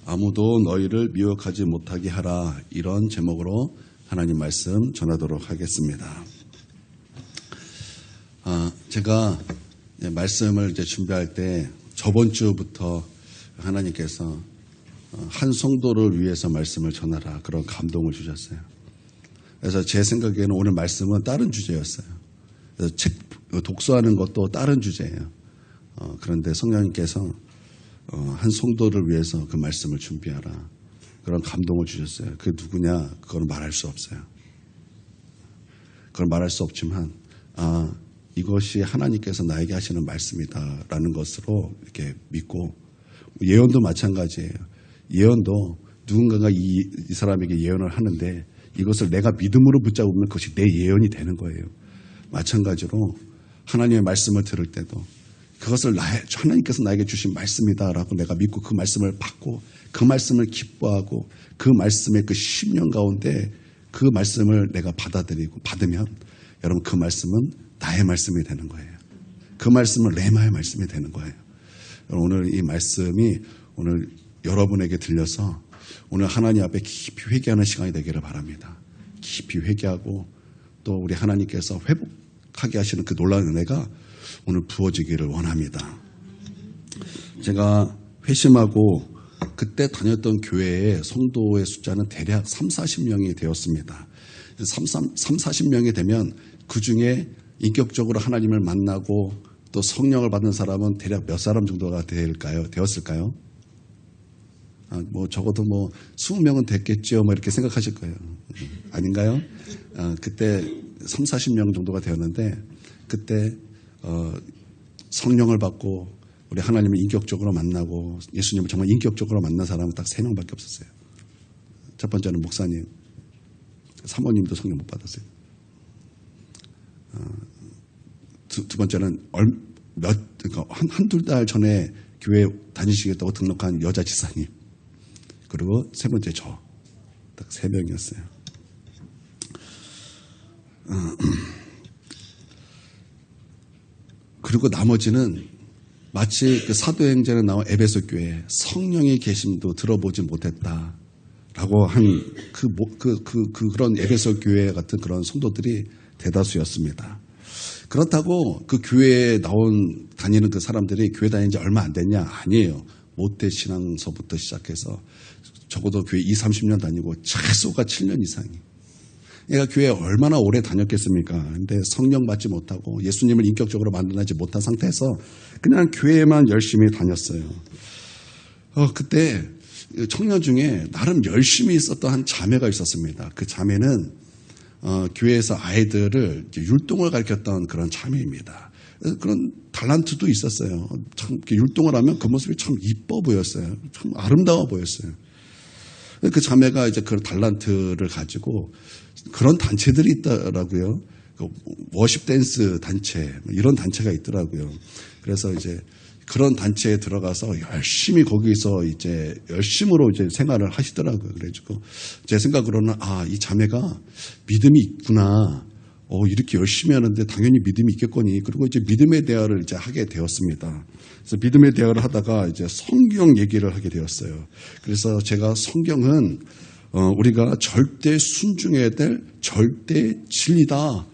아무도 너희를 미혹하지 못하게 하라. 이런 제목으로 하나님 말씀 전하도록 하겠습니다. 제가 말씀을 준비할 때 저번 주부터 하나님께서 한 성도를 위해서 말씀을 전하라 그런 감동을 주셨어요. 그래서 제 생각에는 오늘 말씀은 다른 주제였어요. 그래서 책 독서하는 것도 다른 주제예요. 그런데 성령님께서 한 성도를 위해서 그 말씀을 준비하라 그런 감동을 주셨어요. 그게 누구냐? 그거는 말할 수 없어요. 그걸 말할 수 없지만 이것이 하나님께서 나에게 하시는 말씀이다라는 것으로 이렇게 믿고, 예언도 마찬가지예요. 예언도 누군가가 이 사람에게 예언을 하는데 이것을 내가 믿음으로 붙잡으면 그것이 내 예언이 되는 거예요. 마찬가지로 하나님의 말씀을 들을 때도 그것을 하나님께서 나에게 주신 말씀이다라고 내가 믿고 그 말씀을 받고 그 말씀을 기뻐하고 그 말씀의 그 심령 가운데 그 말씀을 내가 받아들이고 받으면 여러분 그 말씀은 나의 말씀이 되는 거예요. 그 말씀은 레마의 말씀이 되는 거예요. 오늘 이 말씀이 오늘 여러분에게 들려서 오늘 하나님 앞에 깊이 회개하는 시간이 되기를 바랍니다. 깊이 회개하고 또 우리 하나님께서 회복하게 하시는 그 놀라운 은혜가 오늘 부어지기를 원합니다. 제가 회심하고 그때 다녔던 교회의 성도의 숫자는 대략 30-40명이 되었습니다. 30-40명이 되면 그 중에 인격적으로 하나님을 만나고 또 성령을 받는 사람은 대략 몇 사람 정도가 되었을까요? 적어도 20명은 됐겠죠. 이렇게 생각하실 거예요. 아닌가요? 그때 30-40명 정도가 되었는데 그때 성령을 받고 우리 하나님을 인격적으로 만나고 예수님을 정말 인격적으로 만난 사람은 딱 3명밖에 없었어요. 첫 번째는 목사님, 사모님도 성령 못 받았어요. 두 번째는 한두 달 전에 교회 다니시겠다고 등록한 여자 지사님, 그리고 세 번째 저, 딱 3명이었어요. 그리고 나머지는 마치 그 사도행전에 나온 에베소 교회 성령의 계심도 들어보지 못했다라고 한 그런 에베소 교회 같은 그런 성도들이 대다수였습니다. 그렇다고 그 교회에 다니는 그 사람들이 교회 다닌 지 얼마 안 됐냐? 아니에요. 모태 신앙서부터 시작해서 적어도 교회 20-30년 다니고 최소가 7년 이상이. 얘가 교회에 얼마나 오래 다녔겠습니까? 근데 성령 받지 못하고 예수님을 인격적으로 만나지 못한 상태에서 그냥 교회에만 열심히 다녔어요. 그때 청년 중에 나름 열심히 있었던 한 자매가 있었습니다. 그 자매는 교회에서 아이들을 율동을 가르쳤던 그런 자매입니다. 그런 달란트도 있었어요. 참 율동을 하면 그 모습이 참 이뻐 보였어요. 참 아름다워 보였어요. 그 자매가 이제 그 달란트를 가지고 그런 단체들이 있더라고요. 워십 댄스 단체, 이런 단체가 있더라고요. 그래서 이제 그런 단체에 들어가서 열심히 거기서 이제 열심으로 이제 생활을 하시더라고요. 그래가지고 제 생각으로는 이 자매가 믿음이 있구나. 이렇게 열심히 하는데 당연히 믿음이 있겠거니. 그리고 이제 믿음의 대화를 이제 하게 되었습니다. 그래서 믿음의 대화를 하다가 이제 성경 얘기를 하게 되었어요. 그래서 제가 성경은 우리가 절대 순종해야 될 절대 진리다.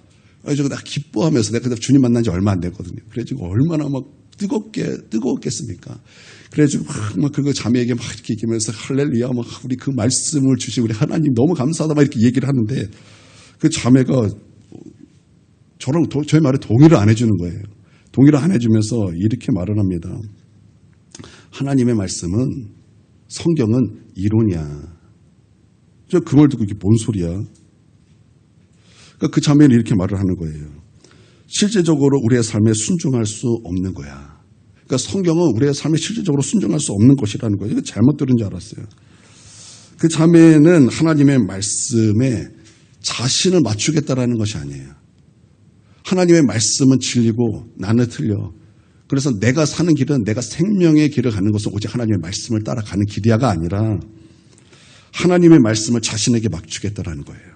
그래서 내가 기뻐하면서 내가 주님 만난 지 얼마 안 됐거든요. 그래가지고 얼마나 막 뜨거웠겠습니까? 그래가지고 그리고 자매에게 막 이렇게 얘기하면서 할렐루야, 우리 그 말씀을 주신 우리 하나님 너무 감사하다 막 이렇게 얘기를 하는데 그 자매가 저랑 저의 말에 동의를 안 해주는 거예요. 동의를 안 해주면서 이렇게 말을 합니다. 하나님의 말씀은 성경은 이론이야. 그 말 듣고 이게 뭔 소리야? 그러니까 그 자매는 이렇게 말을 하는 거예요. 실제적으로 우리의 삶에 순종할 수 없는 거야. 그러니까 성경은 우리의 삶에 실제적으로 순종할 수 없는 것이라는 거예요. 이거 잘못 들은 줄 알았어요. 그 자매는 하나님의 말씀에 자신을 맞추겠다라는 것이 아니에요. 하나님의 말씀은 진리고 나는 틀려. 그래서 내가 사는 길은 내가 생명의 길을 가는 것은 오직 하나님의 말씀을 따라가는 길이야가 아니라 하나님의 말씀을 자신에게 맞추겠다라는 거예요.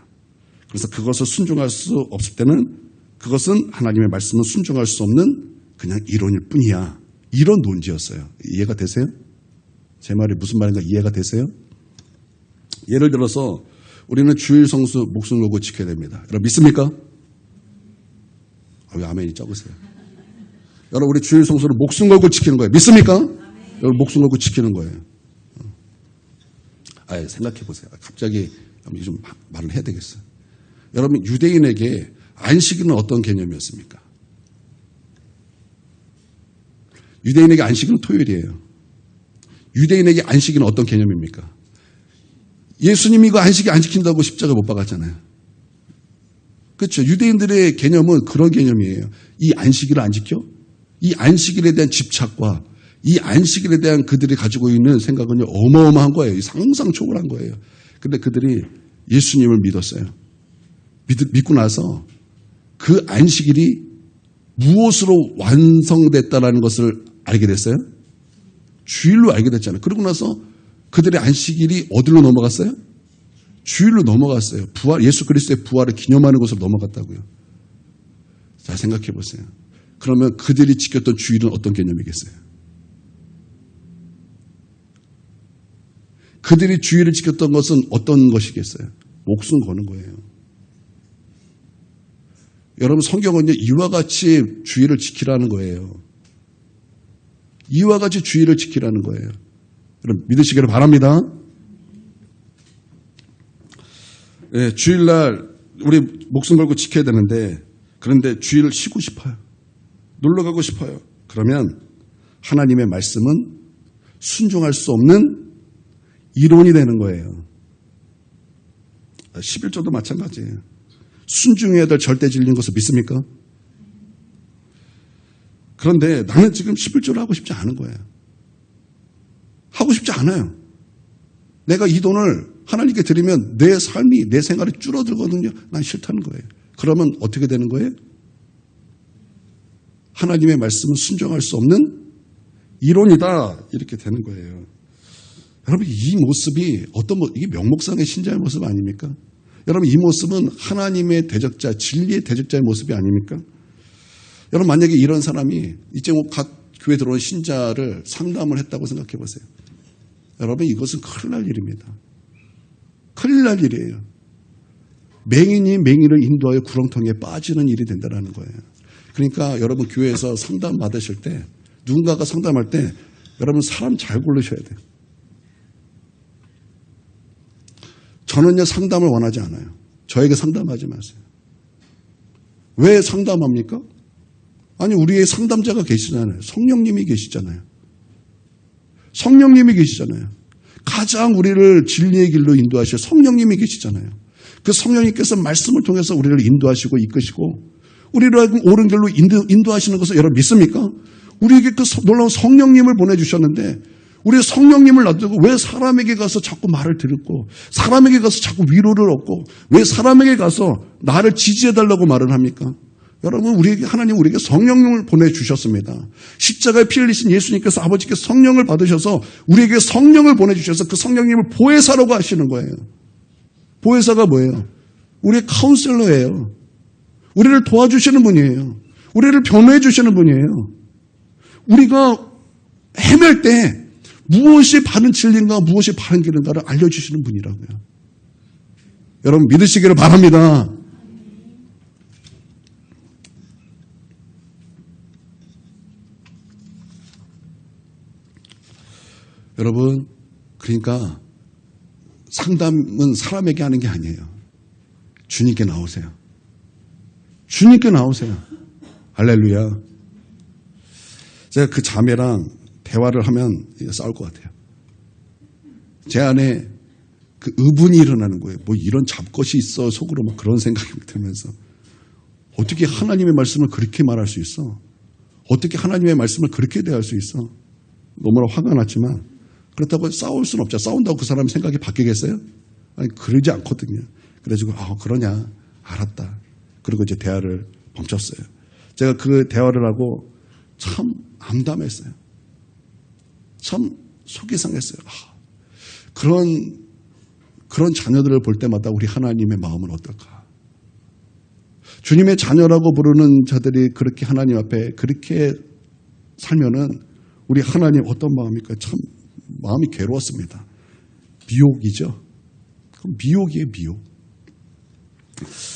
그래서 그것을 순종할 수 없을 때는 그것은 하나님의 말씀은 순종할 수 없는 그냥 이론일 뿐이야. 이런 논지였어요. 이해가 되세요? 제 말이 무슨 말인가 이해가 되세요? 예를 들어서 우리는 주일 성수 목숨 걸고 지켜야 됩니다. 여러분 믿습니까? 왜 아멘이 적으세요? 여러분 우리 주일 성수를 목숨 걸고 지키는 거예요. 믿습니까? 여러분 목숨 걸고 지키는 거예요. 생각해 보세요. 갑자기 좀 말을 해야 되겠어요. 여러분 유대인에게 안식일은 어떤 개념이었습니까? 유대인에게 안식일은 토요일이에요. 유대인에게 안식일은 어떤 개념입니까? 예수님이 그 안식일 안 지킨다고 십자가 못 박았잖아요. 그렇죠. 유대인들의 개념은 그런 개념이에요. 이 안식일을 안 지켜? 이 안식일에 대한 집착과 이 안식일에 대한 그들이 가지고 있는 생각은 어마어마한 거예요. 상상 초월한 거예요. 그런데 그들이 예수님을 믿었어요. 믿고 나서 그 안식일이 무엇으로 완성됐다는 것을 알게 됐어요? 주일로 알게 됐잖아요. 그러고 나서 그들의 안식일이 어디로 넘어갔어요? 주일로 넘어갔어요. 예수 그리스도의 부활을 기념하는 것으로 넘어갔다고요. 자, 생각해 보세요. 그러면 그들이 지켰던 주일은 어떤 개념이겠어요? 그들이 주일을 지켰던 것은 어떤 것이겠어요? 목숨 거는 거예요. 여러분 성경은 이와 같이 주일을 지키라는 거예요. 이와 같이 주일을 지키라는 거예요. 여러분 믿으시기를 바랍니다. 네, 주일날 우리 목숨 걸고 지켜야 되는데 그런데 주일을 쉬고 싶어요. 놀러 가고 싶어요. 그러면 하나님의 말씀은 순종할 수 없는 이론이 되는 거예요. 11조도 마찬가지예요. 순종해야 될 절대 진리인 것을 믿습니까? 그런데 나는 지금 11조를 하고 싶지 않은 거예요. 하고 싶지 않아요. 내가 이 돈을 하나님께 드리면 내 삶이, 내 생활이 줄어들거든요. 난 싫다는 거예요. 그러면 어떻게 되는 거예요? 하나님의 말씀은 순종할 수 없는 이론이다. 이렇게 되는 거예요. 여러분 이 모습이 이게 명목상의 신자의 모습 아닙니까? 여러분 이 모습은 하나님의 대적자, 진리의 대적자의 모습이 아닙니까? 여러분 만약에 이런 사람이 이제 각 교회 들어온 신자를 상담을 했다고 생각해 보세요. 여러분 이것은 큰일 날 일입니다. 큰일 날 일이에요. 맹인이 맹인을 인도하여 구렁텅이에 빠지는 일이 된다는 거예요. 그러니까 여러분 교회에서 상담 받으실 때 누군가가 상담할 때 여러분 사람 잘 고르셔야 돼요. 저는요 상담을 원하지 않아요. 저에게 상담하지 마세요. 왜 상담합니까? 아니 우리의 상담자가 계시잖아요. 성령님이 계시잖아요. 성령님이 계시잖아요. 가장 우리를 진리의 길로 인도하실 성령님이 계시잖아요. 그 성령님께서 말씀을 통해서 우리를 인도하시고 이끄시고 우리를 옳은 길로 인도하시는 것을 여러분 믿습니까? 우리에게 그 놀라운 성령님을 보내주셨는데 우리 성령님을 놔두고 왜 사람에게 가서 자꾸 말을 듣고 사람에게 가서 자꾸 위로를 얻고 왜 사람에게 가서 나를 지지해달라고 말을 합니까? 여러분 하나님 우리에게 성령님을 보내주셨습니다. 십자가에 피 흘리신 예수님께서 아버지께서 성령을 받으셔서 우리에게 성령을 보내주셔서 그 성령님을 보혜사라고 하시는 거예요. 보혜사가 뭐예요? 우리의 카운셀러예요. 우리를 도와주시는 분이에요. 우리를 변호해 주시는 분이에요. 우리가 헤맬 때 무엇이 바른 진리인가 무엇이 바른 길인가를 알려주시는 분이라고요. 여러분 믿으시기를 바랍니다. 여러분 그러니까 상담은 사람에게 하는 게 아니에요. 주님께 나오세요. 주님께 나오세요. 할렐루야. 제가 그 자매랑 대화를 하면 싸울 것 같아요. 제 안에 그 의분이 일어나는 거예요. 뭐 이런 잡것이 있어 속으로 막 그런 생각이 들면서 어떻게 하나님의 말씀을 그렇게 말할 수 있어? 어떻게 하나님의 말씀을 그렇게 대할 수 있어? 너무나 화가 났지만 그렇다고 싸울 수는 없죠. 싸운다고 그 사람의 생각이 바뀌겠어요? 아니 그러지 않거든요. 그래가지고 그러냐 알았다. 그리고 이제 대화를 멈췄어요. 제가 그 대화를 하고 참 암담했어요. 참 속이 상했어요. 그런 자녀들을 볼 때마다 우리 하나님의 마음은 어떨까? 주님의 자녀라고 부르는 자들이 그렇게 하나님 앞에 그렇게 살면은 우리 하나님 어떤 마음일까? 참 마음이 괴로웠습니다. 미혹이죠. 미혹이에요, 미혹.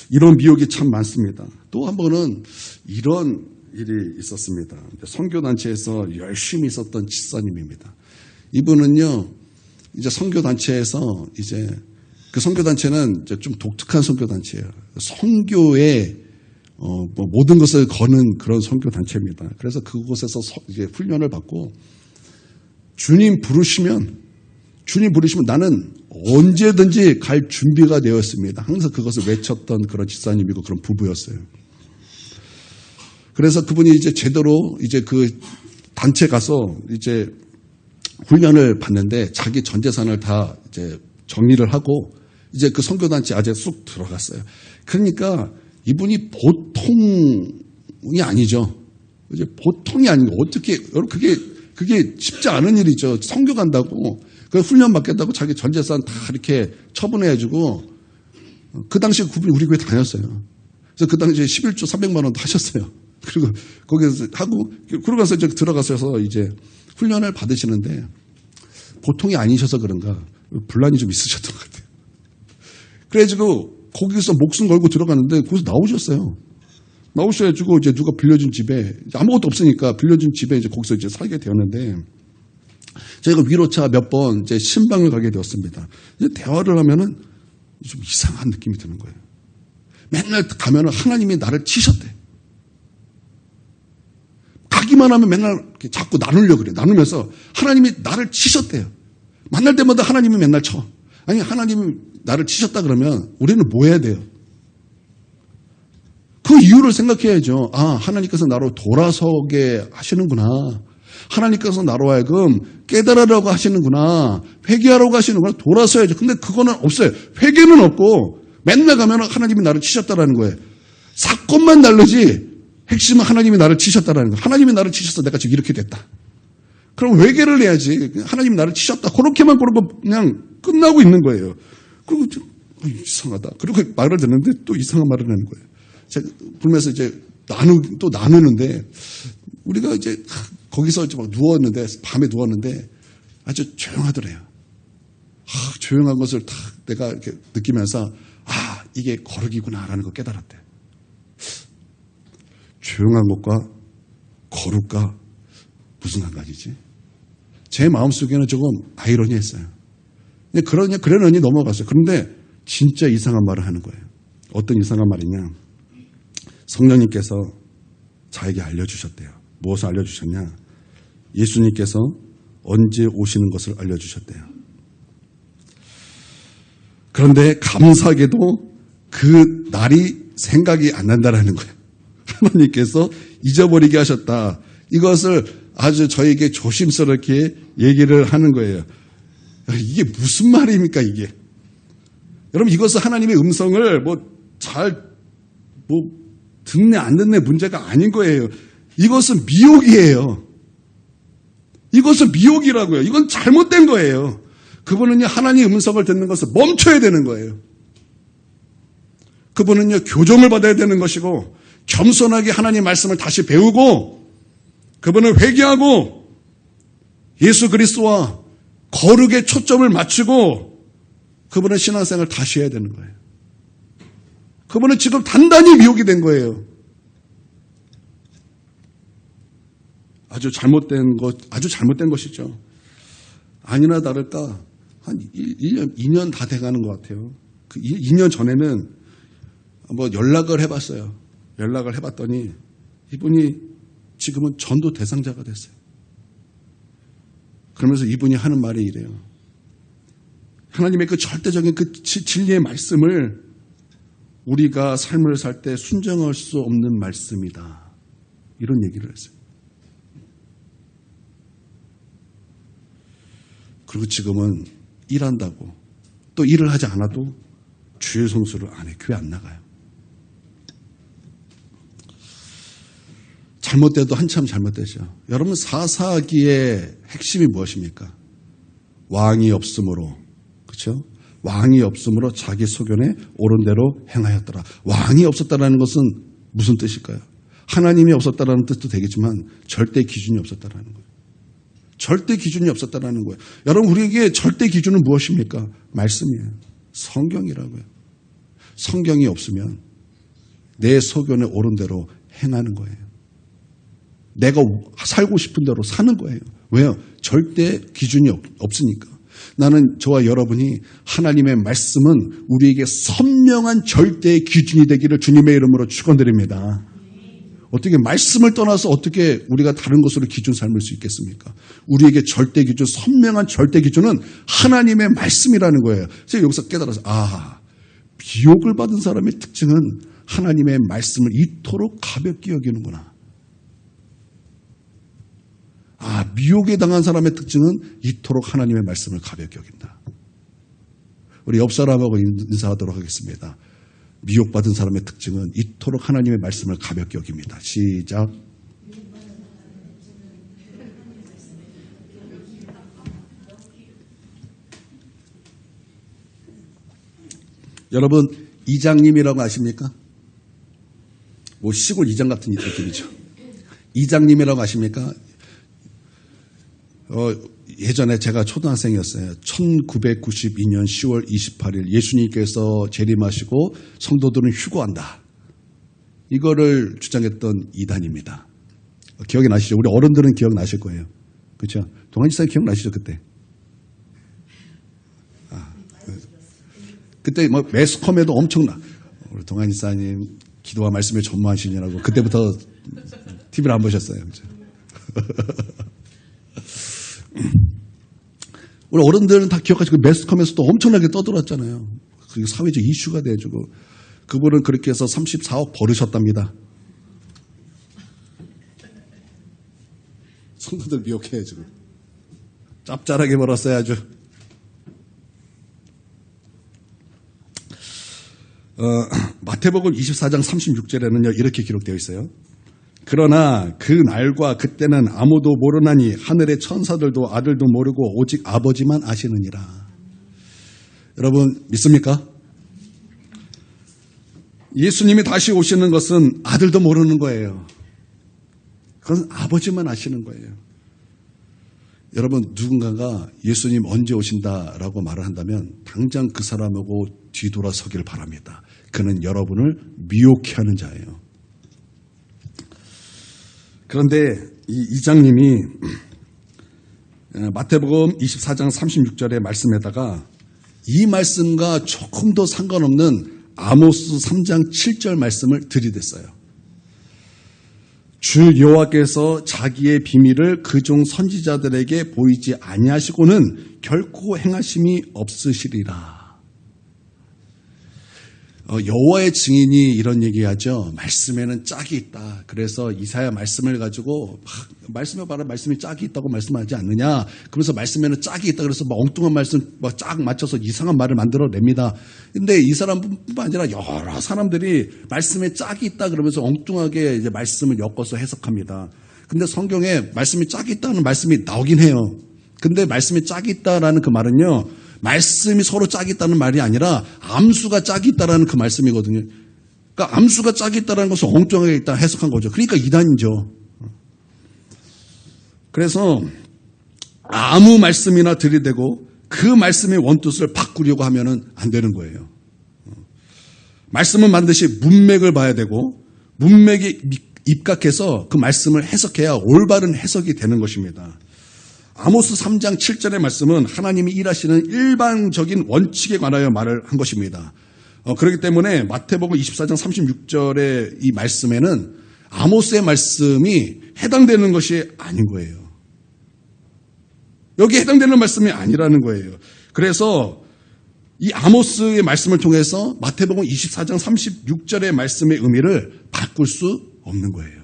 이런 미혹이 참 많습니다. 또 한 번은 이런 일이 있었습니다. 선교단체에서 열심히 있었던 집사님입니다. 이분은요, 이제 선교단체에서 이제 그 선교단체는 이제 좀 독특한 선교단체예요. 선교에 뭐 모든 것을 거는 그런 선교단체입니다. 그래서 그곳에서 이제 훈련을 받고 주님 부르시면 나는 언제든지 갈 준비가 되었습니다. 항상 그것을 외쳤던 그런 집사님이고 그런 부부였어요. 그래서 그분이 이제 제대로 이제 그 단체 가서 이제 훈련을 받는데 자기 전 재산을 다 이제 정리를 하고 이제 그 선교단체 아재 쑥 들어갔어요. 그러니까 이분이 보통이 아니죠. 이제 보통이 아니고 어떻게 그게 쉽지 않은 일이죠. 선교 간다고 그 훈련 받겠다고 자기 전 재산 다 이렇게 처분해가지고 그 당시에 그분이 우리 교회 다녔어요. 그래서 그 당시에 11조 300만 원도 하셨어요. 그리고 거기서 하고 그러고 나서 이제 들어가셔서 이제 훈련을 받으시는데 보통이 아니셔서 그런가 분란이 좀 있으셨던 것 같아요. 그래가지고 거기서 목숨 걸고 들어갔는데 거기서 나오셨어요. 나오셔가지고 이제 누가 빌려준 집에 아무것도 없으니까 빌려준 집에 이제 거기서 이제 살게 되었는데 저희가 위로차 몇 번 이제 신방을 가게 되었습니다. 이제 대화를 하면은 좀 이상한 느낌이 드는 거예요. 맨날 가면은 하나님이 나를 치셨대. 가기만 하면 맨날 자꾸 나누려고 그래. 나누면서 하나님이 나를 치셨대요. 만날 때마다 하나님이 맨날 쳐. 아니, 하나님이 나를 치셨다 그러면 우리는 뭐 해야 돼요? 그 이유를 생각해야죠. 아, 하나님께서 나로 돌아서게 하시는구나. 하나님께서 나로 하여금 깨달으라고 하시는구나. 회개하라고 하시는구나. 돌아서야죠. 근데 그거는 없어요. 회개는 없고 맨날 가면 하나님이 나를 치셨다라는 거예요. 사건만 다르지 핵심은 하나님이 나를 치셨다라는 거예요. 하나님이 나를 치셔서 내가 지금 이렇게 됐다. 그럼 회개를 해야지. 하나님이 나를 치셨다. 그렇게만 그러고 그냥 끝나고 있는 거예요. 그리고 이상하다. 그리고 말을 듣는데 또 이상한 말을 하는 거예요. 제가 그러면서 이제 또 나누는데 우리가 이제 거기서 이제 막 누웠는데 밤에 누웠는데 아주 조용하더래요. 조용한 것을 딱 내가 이렇게 느끼면서 이게 거룩이구나라는 걸 깨달았대. 조용한 것과 거룩과 무슨 상관이지? 제 마음속에는 조금 아이러니했어요. 그러려니 넘어갔어요. 그런데 진짜 이상한 말을 하는 거예요. 어떤 이상한 말이냐? 성령님께서 자에게 알려주셨대요. 무엇을 알려주셨냐? 예수님께서 언제 오시는 것을 알려주셨대요. 그런데 감사하게도 그 날이 생각이 안 난다라는 거예요. 하나님께서 잊어버리게 하셨다. 이것을 아주 저에게 조심스럽게 얘기를 하는 거예요. 이게 무슨 말입니까, 이게? 여러분, 이것은 하나님의 음성을 듣네, 안 듣네 문제가 아닌 거예요. 이것은 미혹이에요. 이것은 미혹이라고요. 이건 잘못된 거예요. 그분은요, 하나님의 음성을 듣는 것을 멈춰야 되는 거예요. 그분은요, 교정을 받아야 되는 것이고, 겸손하게 하나님 말씀을 다시 배우고, 그분은 회개하고, 예수 그리스도와 거룩에 초점을 맞추고, 그분은 신앙생활을 다시 해야 되는 거예요. 그분은 지금 단단히 미혹이 된 거예요. 아주 잘못된 것이죠. 아니나 다를까, 한 1년, 2년 다 돼가는 것 같아요. 그 2년 전에는 연락을 해봤어요. 연락을 해봤더니 이분이 지금은 전도 대상자가 됐어요. 그러면서 이분이 하는 말이 이래요. 하나님의 그 절대적인 그 진리의 말씀을 우리가 삶을 살 때 순종할 수 없는 말씀이다. 이런 얘기를 했어요. 그리고 지금은 일한다고 또 일을 하지 않아도 주일 성수를 안 해. 교회 안 나가요. 잘못돼도 한참 잘못되죠. 여러분, 사사기의 핵심이 무엇입니까? 왕이 없으므로, 그렇죠? 왕이 없으므로 자기 소견에 옳은 대로 행하였더라. 왕이 없었다라는 것은 무슨 뜻일까요? 하나님이 없었다라는 뜻도 되겠지만 절대 기준이 없었다라는 거예요. 절대 기준이 없었다는 거예요. 여러분, 우리에게 절대 기준은 무엇입니까? 말씀이에요. 성경이라고요. 성경이 없으면 내 소견에 옳은 대로 행하는 거예요. 내가 살고 싶은 대로 사는 거예요. 왜요? 절대 기준이 없으니까. 나는 저와 여러분이 하나님의 말씀은 우리에게 선명한 절대의 기준이 되기를 주님의 이름으로 축원드립니다. 어떻게 말씀을 떠나서 어떻게 우리가 다른 것으로 기준 삼을 수 있겠습니까? 우리에게 절대 기준, 선명한 절대 기준은 하나님의 말씀이라는 거예요. 제가 여기서 깨달아서 미혹을 받은 사람의 특징은 하나님의 말씀을 이토록 가볍게 여기는구나. 미혹에 당한 사람의 특징은 이토록 하나님의 말씀을 가볍게 여긴다. 우리 옆 사람하고 인사하도록 하겠습니다. 미혹받은 사람의 특징은 이토록 하나님의 말씀을 가볍게 여깁니다. 시작. 여러분, 이장님이라고 아십니까? 뭐 시골 이장 같은 느낌이죠. 이장님이라고 아십니까? 예전에 제가 초등학생이었어요. 1992년 10월 28일 예수님께서 재림하시고 성도들은 휴거한다. 이거를 주장했던 이단입니다. 기억이 나시죠? 우리 어른들은 기억나실 거예요. 그렇죠? 동환 지사님 기억나시죠? 그때 뭐 매스컴에도 엄청나. 우리 동환 지사님 기도와 말씀에 전무하시느라고 그때부터 TV를 안 보셨어요. 그렇죠? 우리 어른들은 다 기억하시고 매스컴에서도 엄청나게 떠들었잖아요. 그리고 사회적 이슈가 돼가지고 그분은 그렇게 해서 34억 벌으셨답니다. 성도들 미혹해 지금 짭짤하게 벌었어요 아주. 마태복음 24장 36절에는요 이렇게 기록되어 있어요. 그러나 그 날과 그때는 아무도 모르나니 하늘의 천사들도 아들도 모르고 오직 아버지만 아시느니라. 여러분 믿습니까? 예수님이 다시 오시는 것은 아들도 모르는 거예요. 그건 아버지만 아시는 거예요. 여러분 누군가가 예수님 언제 오신다라고 말을 한다면 당장 그 사람하고 뒤돌아서기를 바랍니다. 그는 여러분을 미혹해 하는 자예요. 그런데 이 이장님이 마태복음 24장 36절의 말씀에다가 이 말씀과 조금 더 상관없는 아모스 3장 7절 말씀을 들이댔어요. 주 여호와께서 자기의 비밀을 그중 선지자들에게 보이지 아니하시고는 결코 행하심이 없으시리라. 여호와의 증인이 이런 얘기하죠. 말씀에는 짝이 있다. 그래서 이사야 말씀을 가지고 말씀에 봐라 말씀이 짝이 있다고 말씀하지 않느냐. 그러면서 말씀에는 짝이 있다. 그래서 엉뚱한 말씀 짝 맞춰서 이상한 말을 만들어냅니다. 근데 이 사람뿐만 아니라 여러 사람들이 말씀에 짝이 있다 그러면서 엉뚱하게 이제 말씀을 엮어서 해석합니다. 근데 성경에 말씀이 짝이 있다는 말씀이 나오긴 해요. 근데 말씀이 짝이 있다라는 그 말은요. 말씀이 서로 짝이 있다는 말이 아니라 암수가 짝이 있다라는 그 말씀이거든요. 그러니까 암수가 짝이 있다라는 것을 엉뚱하게 일단 해석한 거죠. 그러니까 이단이죠. 그래서 아무 말씀이나 들이대고 그 말씀의 원뜻을 바꾸려고 하면은 안 되는 거예요. 말씀은 반드시 문맥을 봐야 되고 문맥에 입각해서 그 말씀을 해석해야 올바른 해석이 되는 것입니다. 아모스 3장 7절의 말씀은 하나님이 일하시는 일반적인 원칙에 관하여 말을 한 것입니다. 그렇기 때문에 마태복음 24장 36절의 이 말씀에는 아모스의 말씀이 해당되는 것이 아닌 거예요. 여기에 해당되는 말씀이 아니라는 거예요. 그래서 이 아모스의 말씀을 통해서 마태복음 24장 36절의 말씀의 의미를 바꿀 수 없는 거예요.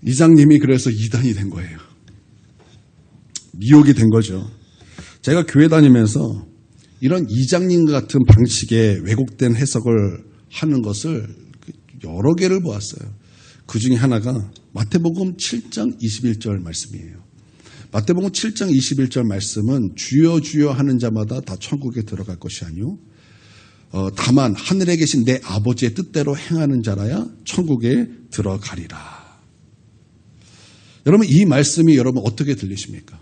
이장님이 그래서 이단이 된 거예요. 미혹이 된 거죠. 제가 교회 다니면서 이런 이장님 같은 방식의 왜곡된 해석을 하는 것을 여러 개를 보았어요. 그 중에 하나가 마태복음 7장 21절 말씀이에요. 마태복음 7장 21절 말씀은 주여 주여 하는 자마다 다 천국에 들어갈 것이 아니요 다만 하늘에 계신 내 아버지의 뜻대로 행하는 자라야 천국에 들어가리라. 여러분 이 말씀이 여러분 어떻게 들리십니까?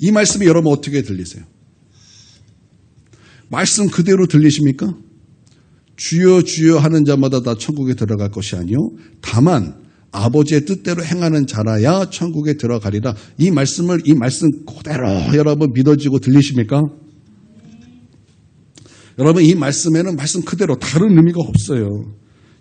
이 말씀이 여러분 어떻게 들리세요? 말씀 그대로 들리십니까? 주여 주여 하는 자마다 다 천국에 들어갈 것이 아니요 다만 아버지의 뜻대로 행하는 자라야 천국에 들어가리라. 이 말씀 그대로 여러분 믿어지고 들리십니까? 여러분 이 말씀에는 말씀 그대로 다른 의미가 없어요.